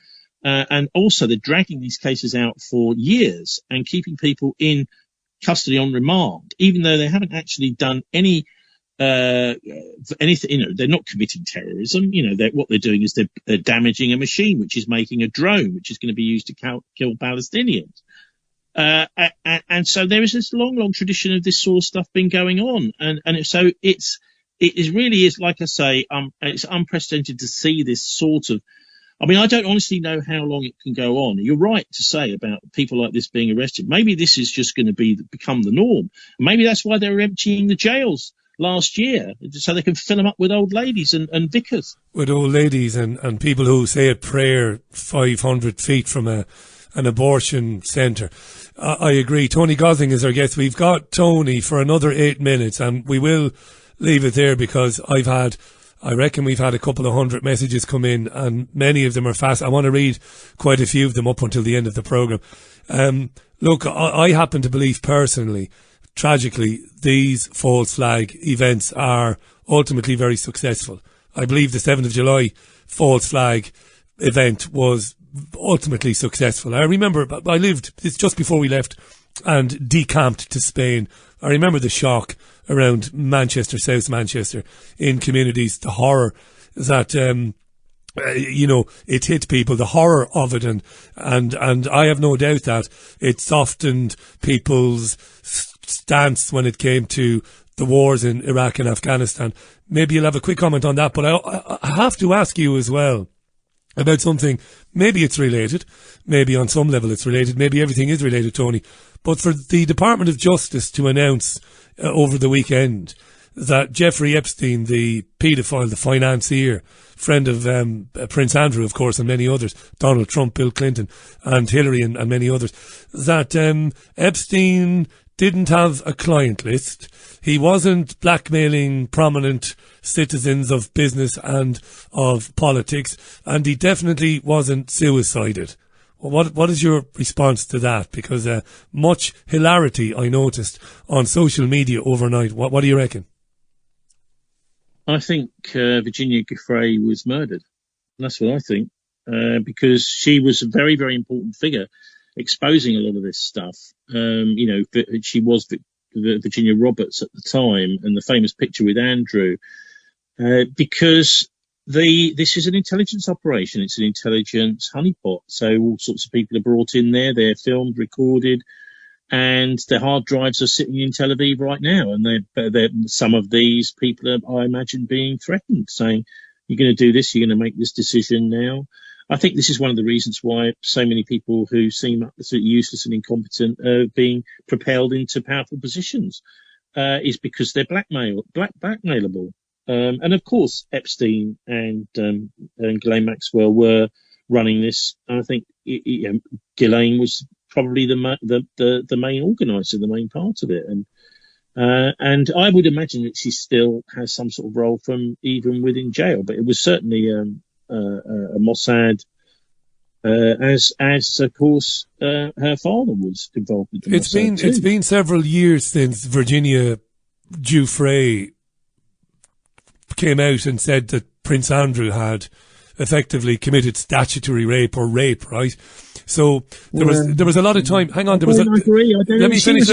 And also they're dragging these cases out for years and keeping people in custody on remand, even though they haven't actually done anything, they're not committing terrorism. What they're doing is they're damaging a machine, which is making a drone, which is going to be used to kill Palestinians. And so there is this long, long tradition of this sort of stuff been going on. And so it's it really is, like I say, it's unprecedented to see this sort of. I mean, I don't honestly know how long it can go on. You're right to say about people like this being arrested. Maybe this is just going to become the norm. Maybe that's why they were emptying the jails last year, so they can fill them up with old ladies and vicars. With old ladies and people who say a prayer 500 feet from an abortion centre. I agree. Tony Gosling is our guest. We've got Tony for another 8 minutes, and we will leave it there because I reckon we've had a couple of hundred messages come in, and many of them are fast. I want to read quite a few of them up until the end of the programme. Look, I happen to believe personally, tragically, these false flag events are ultimately very successful. I believe the 7th of July false flag event was ultimately successful. I remember it's just before we left and decamped to Spain. I remember the shock around Manchester, South Manchester, in communities, the horror that, it hit people, the horror of it, and I have no doubt that it softened people's stance when it came to the wars in Iraq and Afghanistan. Maybe you'll have a quick comment on that, but I have to ask you as well about something. Maybe it's related, maybe on some level it's related, maybe everything is related, Tony, but for the Department of Justice to announce over the weekend that Jeffrey Epstein, the paedophile, the financier, friend of Prince Andrew, of course, and many others, Donald Trump, Bill Clinton, and Hillary, and many others, that Epstein didn't have a client list. He wasn't blackmailing prominent citizens of business and of politics, and he definitely wasn't suicided. What is your response to that? Because much hilarity I noticed on social media overnight. What do you reckon? I think Virginia Giuffre was murdered. That's what I think, because she was a very, very important figure exposing a lot of this stuff. She was Virginia Roberts at the time, and the famous picture with Andrew, because this is an intelligence operation. It's an intelligence honeypot. So all sorts of people are brought in there. They're filmed, recorded, and their hard drives are sitting in Tel Aviv right now. And some of these people are, I imagine, being threatened, saying, "You're going to do this. You're going to make this decision now." I think this is one of the reasons why so many people who seem absolutely useless and incompetent are being propelled into powerful positions, is because they're blackmailable. And of course, Epstein and Ghislaine Maxwell were running this. I think Ghislaine was probably the main organizer, the main part of it, and I would imagine that she still has some sort of role from even within jail. But it was certainly a Mossad, as of course her father was involved with the Mossad. It's been several years since Virginia Giuffre came out and said that Prince Andrew had effectively committed statutory rape, right? So there was a lot of time. Hang on, there was. I agree. Let me finish.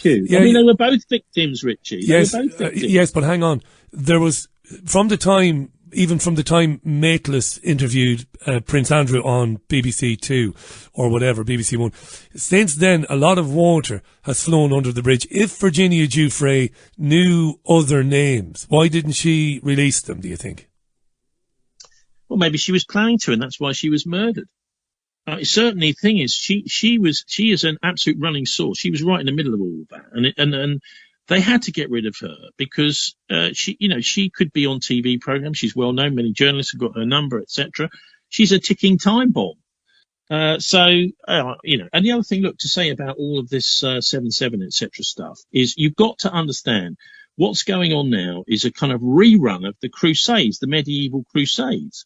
Yeah, I mean, they were both victims, Richie. Yes, yes, but hang on. There was from the time Maitlis interviewed Prince Andrew on BBC Two or whatever, BBC One. Since then, a lot of water has flown under the bridge. If Virginia Giuffre knew other names, why didn't she release them, do you think? Well, maybe she was planning to, and that's why she was murdered. Certainly, the thing is, she is an absolute running source. She was right in the middle of all of that, and they had to get rid of her because she could be on TV programs. She's well known. Many journalists have got her number, etc. She's a ticking time bomb. And the other thing, to say about all of this 7/7, etc. stuff is you've got to understand what's going on now is a kind of rerun of the Crusades, the medieval Crusades.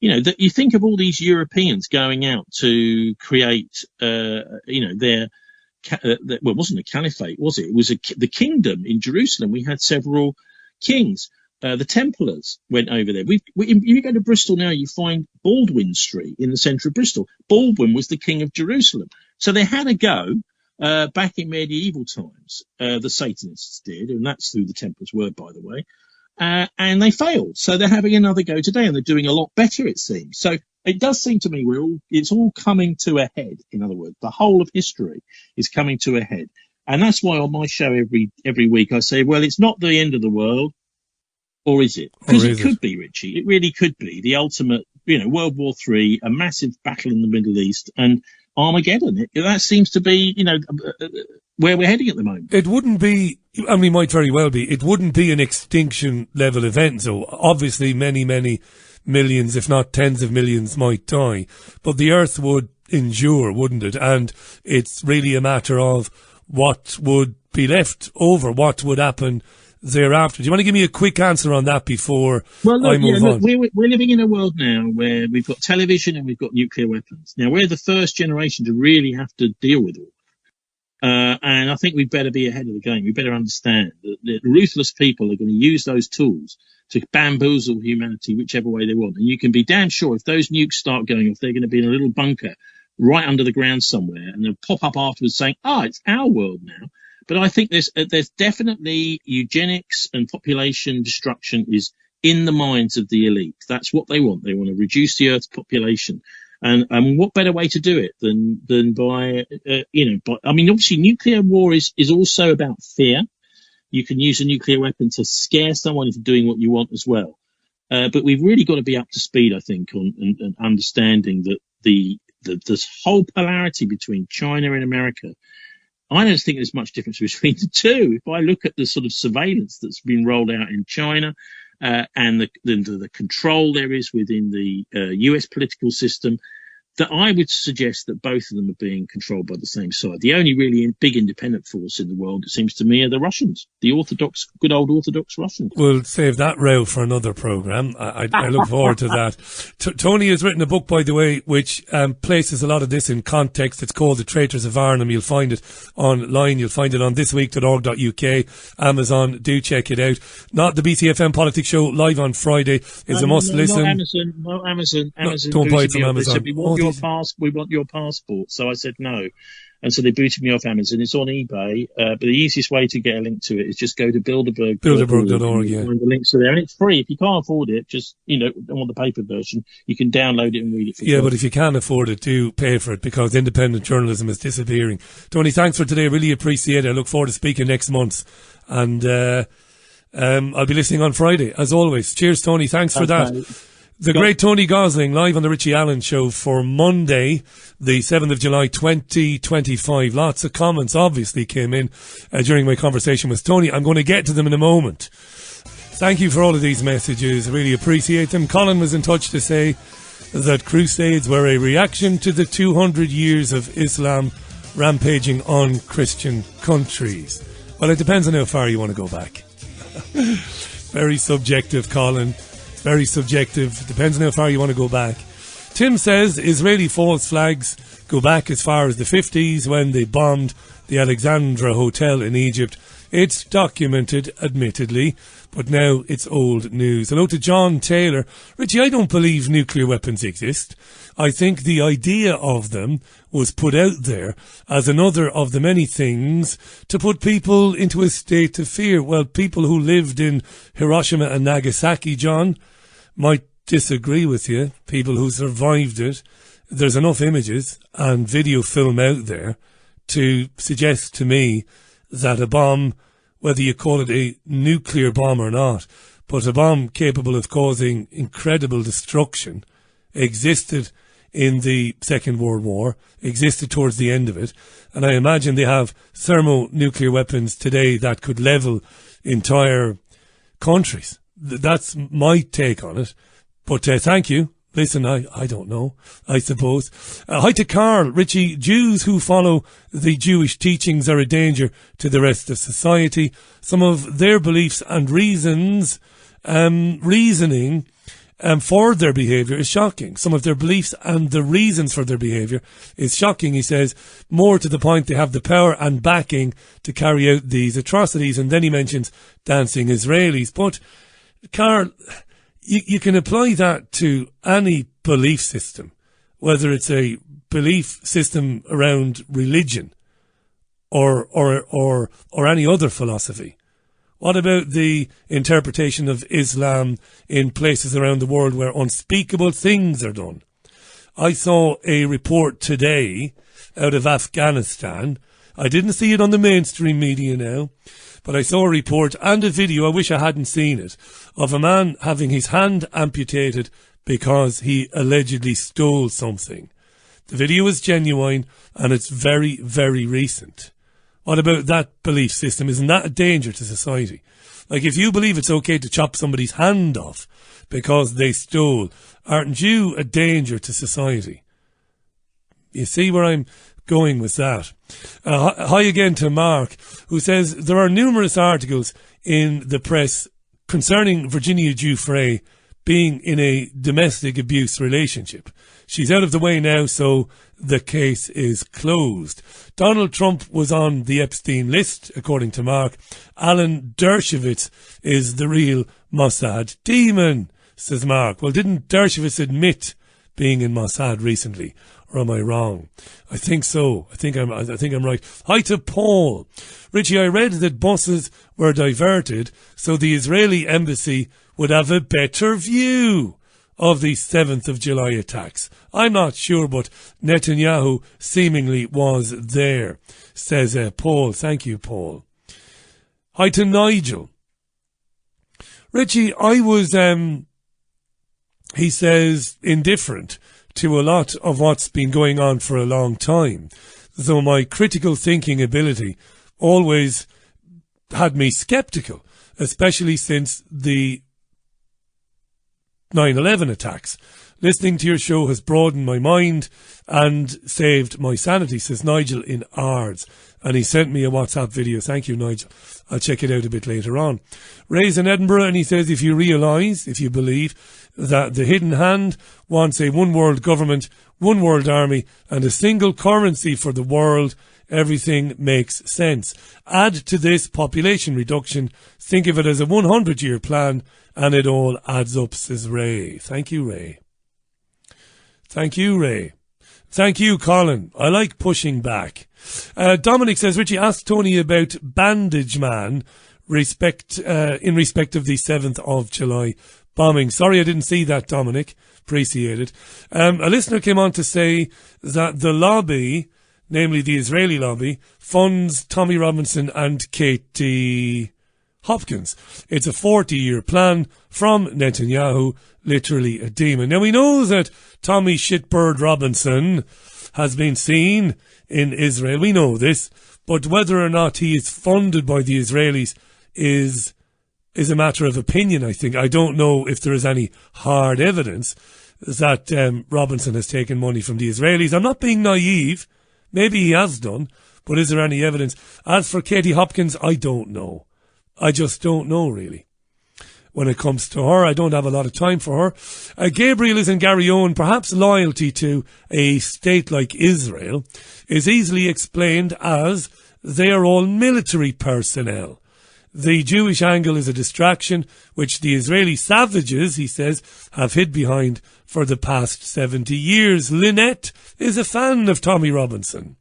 That you think of all these Europeans going out to create, well, it wasn't a caliphate, was it? It was the kingdom in Jerusalem. We had several kings. The Templars went over there. If you go to Bristol now, you find Baldwin Street in the centre of Bristol. Baldwin was the king of Jerusalem. So they had a go back in medieval times. The Satanists did, and that's who the Templars were, by the way. And they failed. So they're having another go today, and they're doing a lot better, it seems. So it does seem to me it's all coming to a head. In other words, the whole of history is coming to a head. And that's why on my show every week I say, well, it's not the end of the world. Or is it? Because it could be, Richie. It really could be the ultimate, World War III, a massive battle in the Middle East, and Armageddon. That seems to be, where we're heading at the moment. It wouldn't be, might very well be, it wouldn't be an extinction level event. So obviously many, many millions, if not tens of millions, might die. But the Earth would endure, wouldn't it? And it's really a matter of what would be left over, what would happen thereafter. Do you want to give me a quick answer on that before I move on? We're living in a world now where we've got television and we've got nuclear weapons. Now, we're the first generation to really have to deal with all. And I think we better be ahead of the game. We better understand that ruthless people are going to use those tools to bamboozle humanity whichever way they want. And you can be damn sure if those nukes start going off, they're going to be in a little bunker right under the ground somewhere, and they'll pop up afterwards saying, it's our world now. But I think there's definitely eugenics and population destruction is in the minds of the elite. That's what they want. They want to reduce the Earth's population. And what better way to do it than by, obviously nuclear war is also about fear. You can use a nuclear weapon to scare someone into doing what you want as well. But we've really got to be up to speed, I think, on understanding that this whole polarity between China and America, I don't think there's much difference between the two. If I look at the sort of surveillance that's been rolled out in China and the control there is within the US political system, that I would suggest that both of them are being controlled by the same side. The only really big independent force in the world, it seems to me, are the Russians, the good old Orthodox Russians. We'll save that row for another programme. I look forward to that. Tony has written a book, by the way, which places a lot of this in context. It's called The Traitors of Arnhem. You'll find it online. You'll find it on thisweek.org.uk. Amazon, do check it out. Not the BCFM Politics Show, live on Friday. Is a must listen. Not Amazon. Amazon don't buy it from Amazon. We want your passport. So I said no. And so they booted me off Amazon. It's on eBay. But the easiest way to get a link to it is just go to Bilderberg.org. Yeah. And the links are there. And it's free. If you can't afford it, just, don't want the paper version, you can download it and read it for free. But if you can't afford it, do pay for it because independent journalism is disappearing. Tony, thanks for today. Really appreciate it. I look forward to speaking next month. And I'll be listening on Friday, as always. Cheers, Tony. Thanks for that. The great Tony Gosling, live on the Richie Allen Show for Monday, the 7th of July, 2025. Lots of comments obviously came in during my conversation with Tony. I'm going to get to them in a moment. Thank you for all of these messages. I really appreciate them. Colin was in touch to say that crusades were a reaction to the 200 years of Islam rampaging on Christian countries. Well, it depends on how far you want to go back. Very subjective, Colin. Very subjective. Depends on how far you want to go back. Tim says Israeli false flags go back as far as the 50s when they bombed the Alexandra Hotel in Egypt. It's documented, admittedly, but now it's old news. Hello to John Taylor. Richie, I don't believe nuclear weapons exist. I think the idea of them was put out there as another of the many things to put people into a state of fear. Well, people who lived in Hiroshima and Nagasaki, John, might disagree with you. People who survived it, there's enough images and video film out there to suggest to me that a bomb, whether you call it a nuclear bomb or not, but a bomb capable of causing incredible destruction, existed in the Second World War, existed towards the end of it, and I imagine they have thermonuclear weapons today that could level entire countries. That's my take on it. But thank you. Listen, I don't know, I suppose. Hi to Carl. Richie, Jews who follow the Jewish teachings are a danger to the rest of society. Some of their beliefs and reasoning for their behaviour is shocking. Some of their beliefs and the reasons for their behaviour is shocking, he says. More to the point, they have the power and backing to carry out these atrocities. And then he mentions dancing Israelis. But, Carl, you can apply that to any belief system, whether it's a belief system around religion or any other philosophy. What about the interpretation of Islam in places around the world where unspeakable things are done? I saw a report today out of Afghanistan I didn't see it on the mainstream media now, but I saw a report and a video, I wish I hadn't seen it, of a man having his hand amputated because he allegedly stole something. The video is genuine and it's very, very recent. What about that belief system? Isn't that a danger to society? Like, if you believe it's okay to chop somebody's hand off because they stole, aren't you a danger to society? You see where I'm going with that? Hi again to Mark, who says there are numerous articles in the press concerning Virginia Giuffre being in a domestic abuse relationship. She's out of the way now, so the case is closed. Donald Trump was on the Epstein list, according to Mark. Alan Dershowitz is the real Mossad demon, says Mark. Well, didn't Dershowitz admit being in Mossad recently? Or am I wrong? I think so. I think I'm right. Hi to Paul. Richie, I read that buses were diverted so the Israeli embassy would have a better view of the 7th of July attacks. I'm not sure, but Netanyahu seemingly was there, says Paul. Thank you, Paul. Hi to Nigel. Richie, I was, he says, indifferent to a lot of what's been going on for a long time. So my critical thinking ability always had me sceptical, especially since the 9/11 attacks. Listening to your show has broadened my mind and saved my sanity, says Nigel in Ards. And he sent me a WhatsApp video. Thank you, Nigel. I'll check it out a bit later on. Ray's in Edinburgh, and he says, if you believe that the hidden hand wants a one world government, one world army, and a single currency for the world, everything makes sense. Add to this population reduction. Think of it as a 100-year plan, and it all adds up, says Ray. Thank you, Ray. Thank you, Ray. Thank you, Colin. I like pushing back. Dominic says, Richie, ask Tony about Bandage Man in respect of the 7th of July bombing. Sorry I didn't see that, Dominic. Appreciate it. A listener came on to say that the lobby, namely the Israeli lobby, funds Tommy Robinson and Katie Hopkins. It's a 40-year plan from Netanyahu, literally a demon. Now, we know that Tommy Shitbird Robinson has been seen in Israel. We know this, but whether or not he is funded by the Israelis is a matter of opinion, I think. I don't know if there is any hard evidence that Robinson has taken money from the Israelis. I'm not being naive. Maybe he has done, but is there any evidence? As for Katie Hopkins, I don't know. I just don't know, really. When it comes to her, I don't have a lot of time for her. Gabriel is in Garryowen. Perhaps loyalty to a state like Israel is easily explained as they are all military personnel. The Jewish angle is a distraction which the Israeli savages, he says, have hid behind for the past 70 years. Lynette is a fan of Tommy Robinson.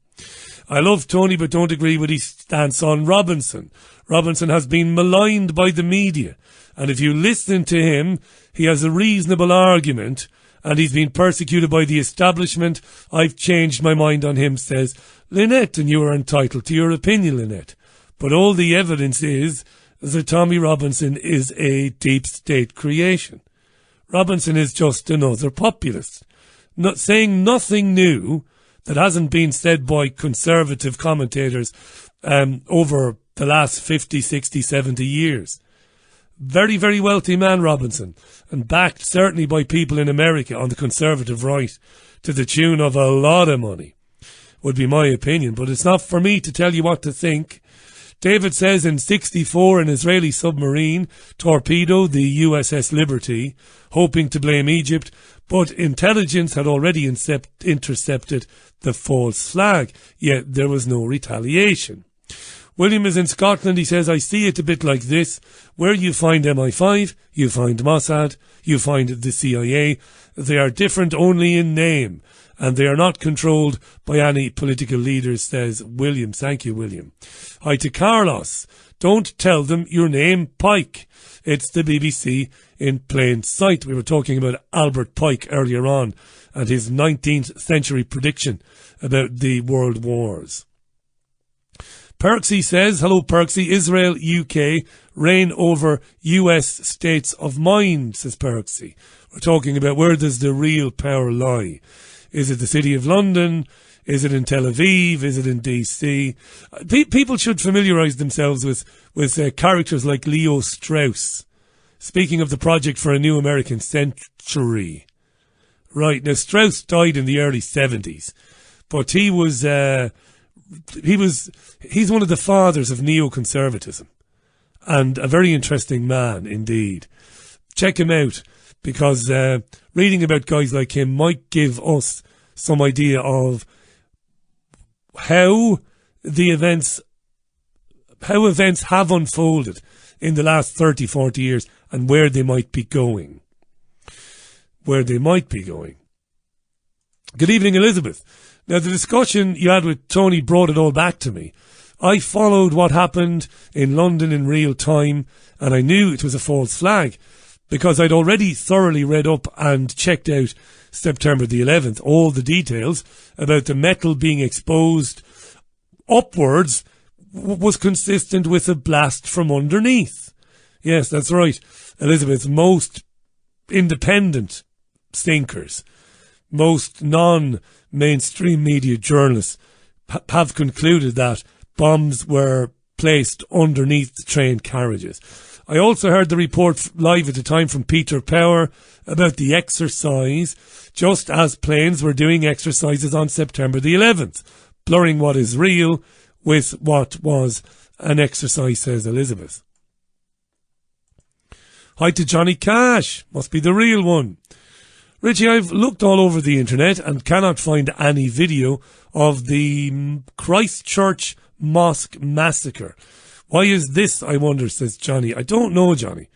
I love Tony but don't agree with his stance on Robinson. Robinson has been maligned by the media, and if you listen to him, he has a reasonable argument, and he's been persecuted by the establishment. I've changed my mind on him, says Lynette, and you are entitled to your opinion, Lynette. But all the evidence is that Tommy Robinson is a deep state creation. Robinson is just another populist, not saying nothing new that hasn't been said by conservative commentators over the last 50, 60, 70 years. Very, very wealthy man, Robinson, and backed certainly by people in America on the conservative right to the tune of a lot of money, would be my opinion. But it's not for me to tell you what to think. David says in 1964 an Israeli submarine torpedoed the USS Liberty, hoping to blame Egypt, but intelligence had already intercepted the false flag, yet there was no retaliation. William is in Scotland. He says, I see it a bit like this. Where you find MI5, you find Mossad, you find the CIA. They are different only in name, and they are not controlled by any political leaders, says William. Thank you, William. Hi to Carlos. Don't tell them your name, Pike. It's the BBC in plain sight. We were talking about Albert Pike earlier on and his 19th century prediction about the world wars. Perksy says, hello Perksy, Israel, UK, reign over US states of mind, says Perksy. We're talking about where does the real power lie? Is it the city of London? Is it in Tel Aviv? Is it in DC? People should familiarise themselves with characters like Leo Strauss. Speaking of the project for a new American century. Right, now Strauss died in the early 70s, but he's one of the fathers of neoconservatism, and a very interesting man indeed. Check him out, because reading about guys like him might give us some idea of how events have unfolded in the last 30, 40 years and where they might be going. Good evening, Elizabeth. Now, the discussion you had with Tony brought it all back to me. I followed what happened in London in real time, and I knew it was a false flag because I'd already thoroughly read up and checked out September the 11th, all the details about the metal being exposed upwards was consistent with a blast from underneath. Yes, that's right, Elizabeth. Most independent thinkers, most non-mainstream media journalists have concluded that bombs were placed underneath the train carriages. I also heard the report live at the time from Peter Power about the exercise, just as planes were doing exercises on September the 11th, blurring what is real with what was an exercise, says Elizabeth. Hi to Johnny Cash, must be the real one. Richie, I've looked all over the internet and cannot find any video of the Christchurch Mosque massacre. Why is this, I wonder, says Johnny. I don't know, Johnny.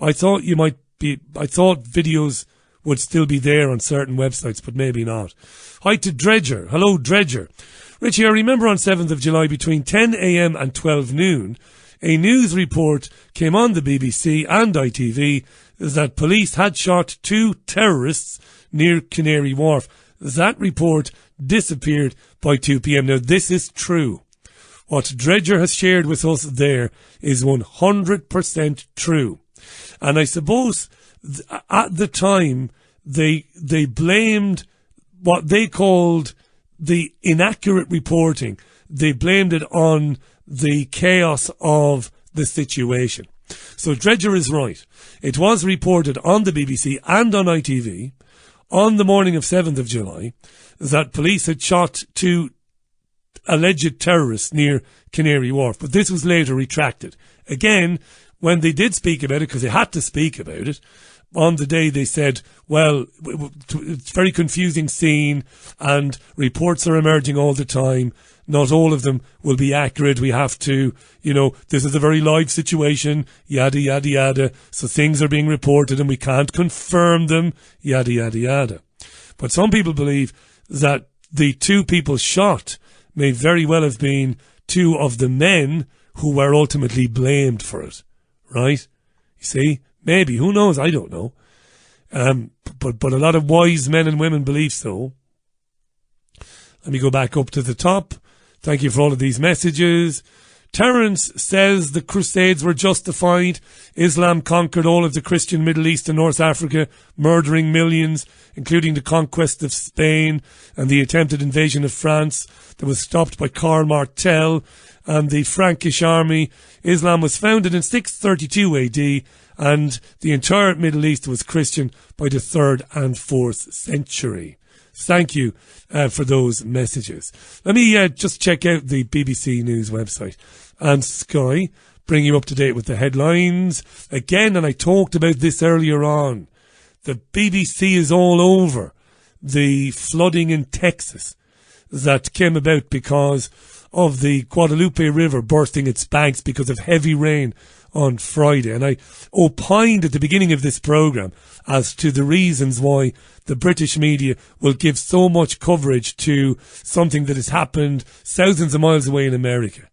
I thought videos would still be there on certain websites, but maybe not. Hi to Dredger. Hello, Dredger. Richie, I remember on 7th of July between 10 a.m. and 12 noon, a news report came on the BBC and ITV that police had shot 2 terrorists near Canary Wharf. That report disappeared by 2 p.m. Now, this is true. What Dredger has shared with us there is 100% true. And I suppose at the time they blamed what they called the inaccurate reporting. They blamed it on the chaos of the situation. So Dredger is right. It was reported on the BBC and on ITV on the morning of 7th of July that police had shot 2 alleged terrorists near Canary Wharf, but this was later retracted. Again, when they did speak about it, because they had to speak about it, on the day they said, well, it's a very confusing scene and reports are emerging all the time. Not all of them will be accurate. We have to, this is a very live situation, yada, yada, yada. So things are being reported and we can't confirm them, yada, yada, yada. But some people believe that the 2 people shot may very well have been 2 of the men who were ultimately blamed for it. Right? You see? Maybe. Who knows? I don't know. But a lot of wise men and women believe so. Let me go back up to the top. Thank you for all of these messages. Terence says the Crusades were justified. Islam conquered all of the Christian Middle East and North Africa, murdering millions, including the conquest of Spain and the attempted invasion of France that was stopped by Karl Martel and the Frankish army. Islam was founded in 632 AD and the entire Middle East was Christian by the 3rd and 4th century. Thank you for those messages. Let me just check out the BBC News website and Sky, bring you up to date with the headlines. Again, and I talked about this earlier on, the BBC is all over the flooding in Texas that came about because of the Guadalupe River bursting its banks because of heavy rain on Friday. And I opined at the beginning of this programme as to the reasons why the British media will give so much coverage to something that has happened thousands of miles away in America.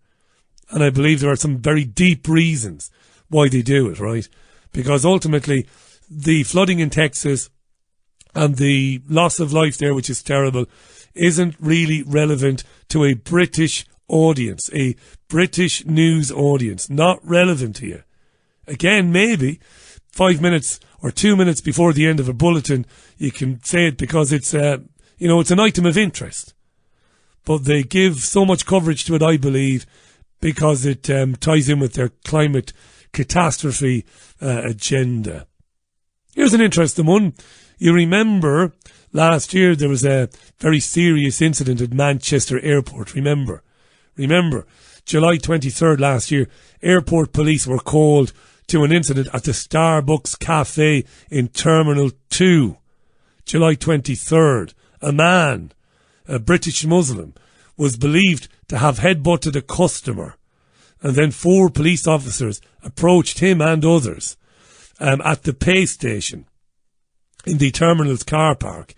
And I believe there are some very deep reasons why they do it, right? Because ultimately, the flooding in Texas and the loss of life there, which is terrible, isn't really relevant to a British audience, a British news audience, not relevant to you. Again, maybe 5 minutes or 2 minutes before the end of a bulletin, you can say it because it's it's an item of interest. But they give so much coverage to it, I believe, because it ties in with their climate catastrophe agenda. Here's an interesting one. You remember last year there was a very serious incident at Manchester Airport. Remember, July 23rd last year, airport police were called to an incident at the Starbucks Cafe in Terminal 2. July 23rd. A man, a British Muslim, was believed to have headbutted a customer, and then 4 police officers approached him and others at the pay station in the terminal's car park,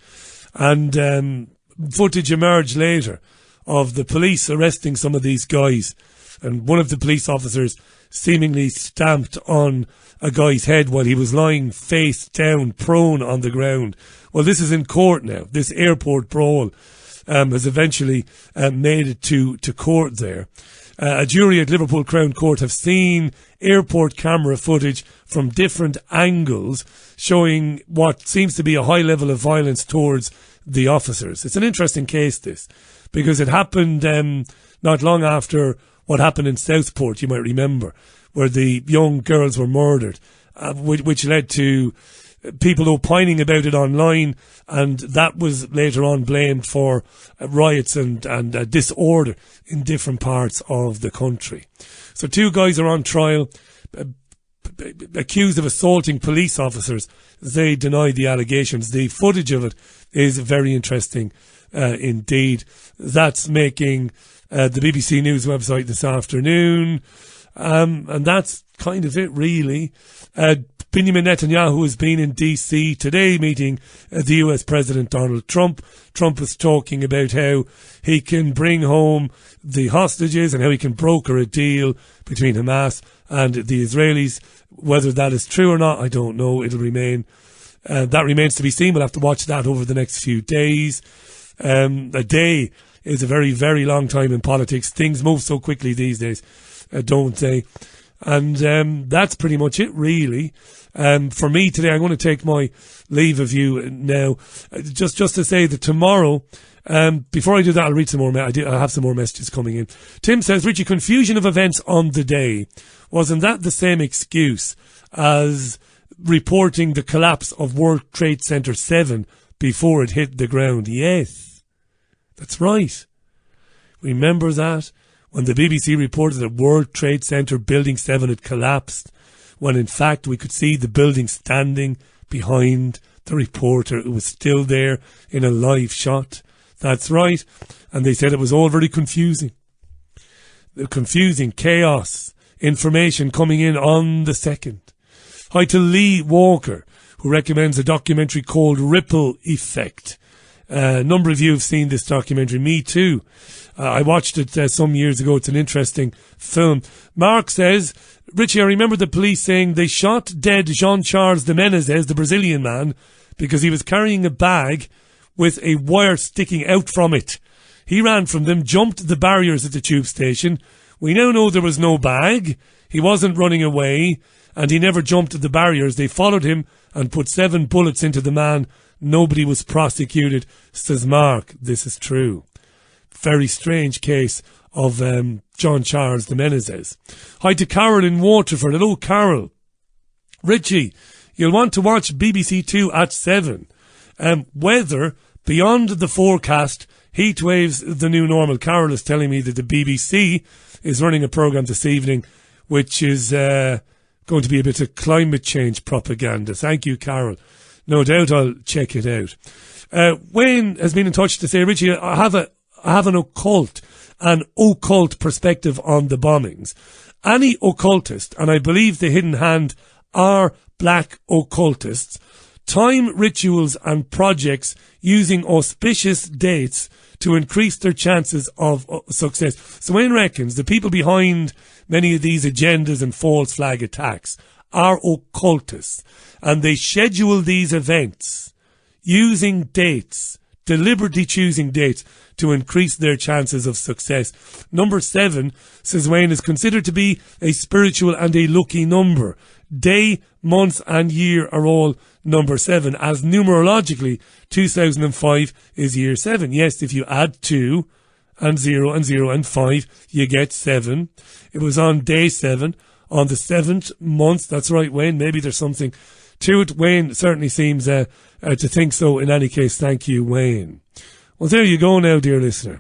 and footage emerged later of the police arresting some of these guys, and one of the police officers seemingly stamped on a guy's head while he was lying face down, prone on the ground. Well, this is in court now. This airport brawl has eventually made it to court there. A jury at Liverpool Crown Court have seen airport camera footage from different angles showing what seems to be a high level of violence towards the officers. It's an interesting case, this, because it happened not long after what happened in Southport, you might remember, where the young girls were murdered, which led to people opining about it online, and that was later on blamed for riots and disorder in different parts of the country. So 2 guys are on trial, accused of assaulting police officers. They denied the allegations. The footage of it is very interesting indeed. That's making the BBC News website this afternoon, and that's kind of it, really. Benjamin Netanyahu has been in DC today meeting the US President Donald Trump. Trump was talking about how he can bring home the hostages and how he can broker a deal between Hamas and the Israelis. Whether that is true or not, I don't know. It'll remain, that remains to be seen. We'll have to watch that over the next few days. A day is a very, very long time in politics. Things move so quickly these days, don't they? And that's pretty much it, really. For me today, I'm going to take my leave of you now. Just to say that tomorrow, before I do that, I'll read some more. I have some more messages coming in. Tim says, Richie, confusion of events on the day. Wasn't that the same excuse as reporting the collapse of World Trade Center 7 before it hit the ground? Yes, that's right. Remember that? When the BBC reported that World Trade Center Building 7 had collapsed, when in fact we could see the building standing behind the reporter who was still there in a live shot. That's right. And they said it was all very confusing. Confusing, chaos, information coming in on the second. Hi to Lee Walker, who recommends a documentary called Ripple Effect. A number of you have seen this documentary. Me too. I watched it some years ago. It's an interesting film. Mark says, Richie, I remember the police saying they shot dead Jean-Charles Demonise, the Brazilian man, because he was carrying a bag with a wire sticking out from it. He ran from them, jumped the barriers at the tube station. We now know there was no bag. He wasn't running away, and he never jumped the barriers. They followed him and put 7 bullets into the man. Nobody was prosecuted, says Mark. This is true. Very strange case of Jean-Charles Demonise. Hi to Carol in Waterford. Hello, Carol. Richie, you'll want to watch BBC 2 at 7. Weather beyond the forecast. Heat waves, the new normal. Carol is telling me that the BBC is running a programme this evening which is going to be a bit of climate change propaganda. Thank you, Carol. No doubt I'll check it out. Wayne has been in touch to say, Richie, I have an occult perspective on the bombings. Any occultist, and I believe the Hidden Hand are black occultists, time rituals and projects using auspicious dates to increase their chances of success. So Wayne reckons the people behind many of these agendas and false flag attacks are occultists, and they schedule these events using dates deliberately choosing dates to increase their chances of success. Number 7, says Wayne, is considered to be a spiritual and a lucky number. Day, month and year are all number 7, as numerologically 2005 is year 7. Yes, if you add 2 and 0 and 0 and 5, you get 7. It was on day 7, on the 7th month. That's right, Wayne. Maybe there's something to it. Wayne certainly seems to think so. In any case, thank you, Wayne. Well, there you go now, dear listener.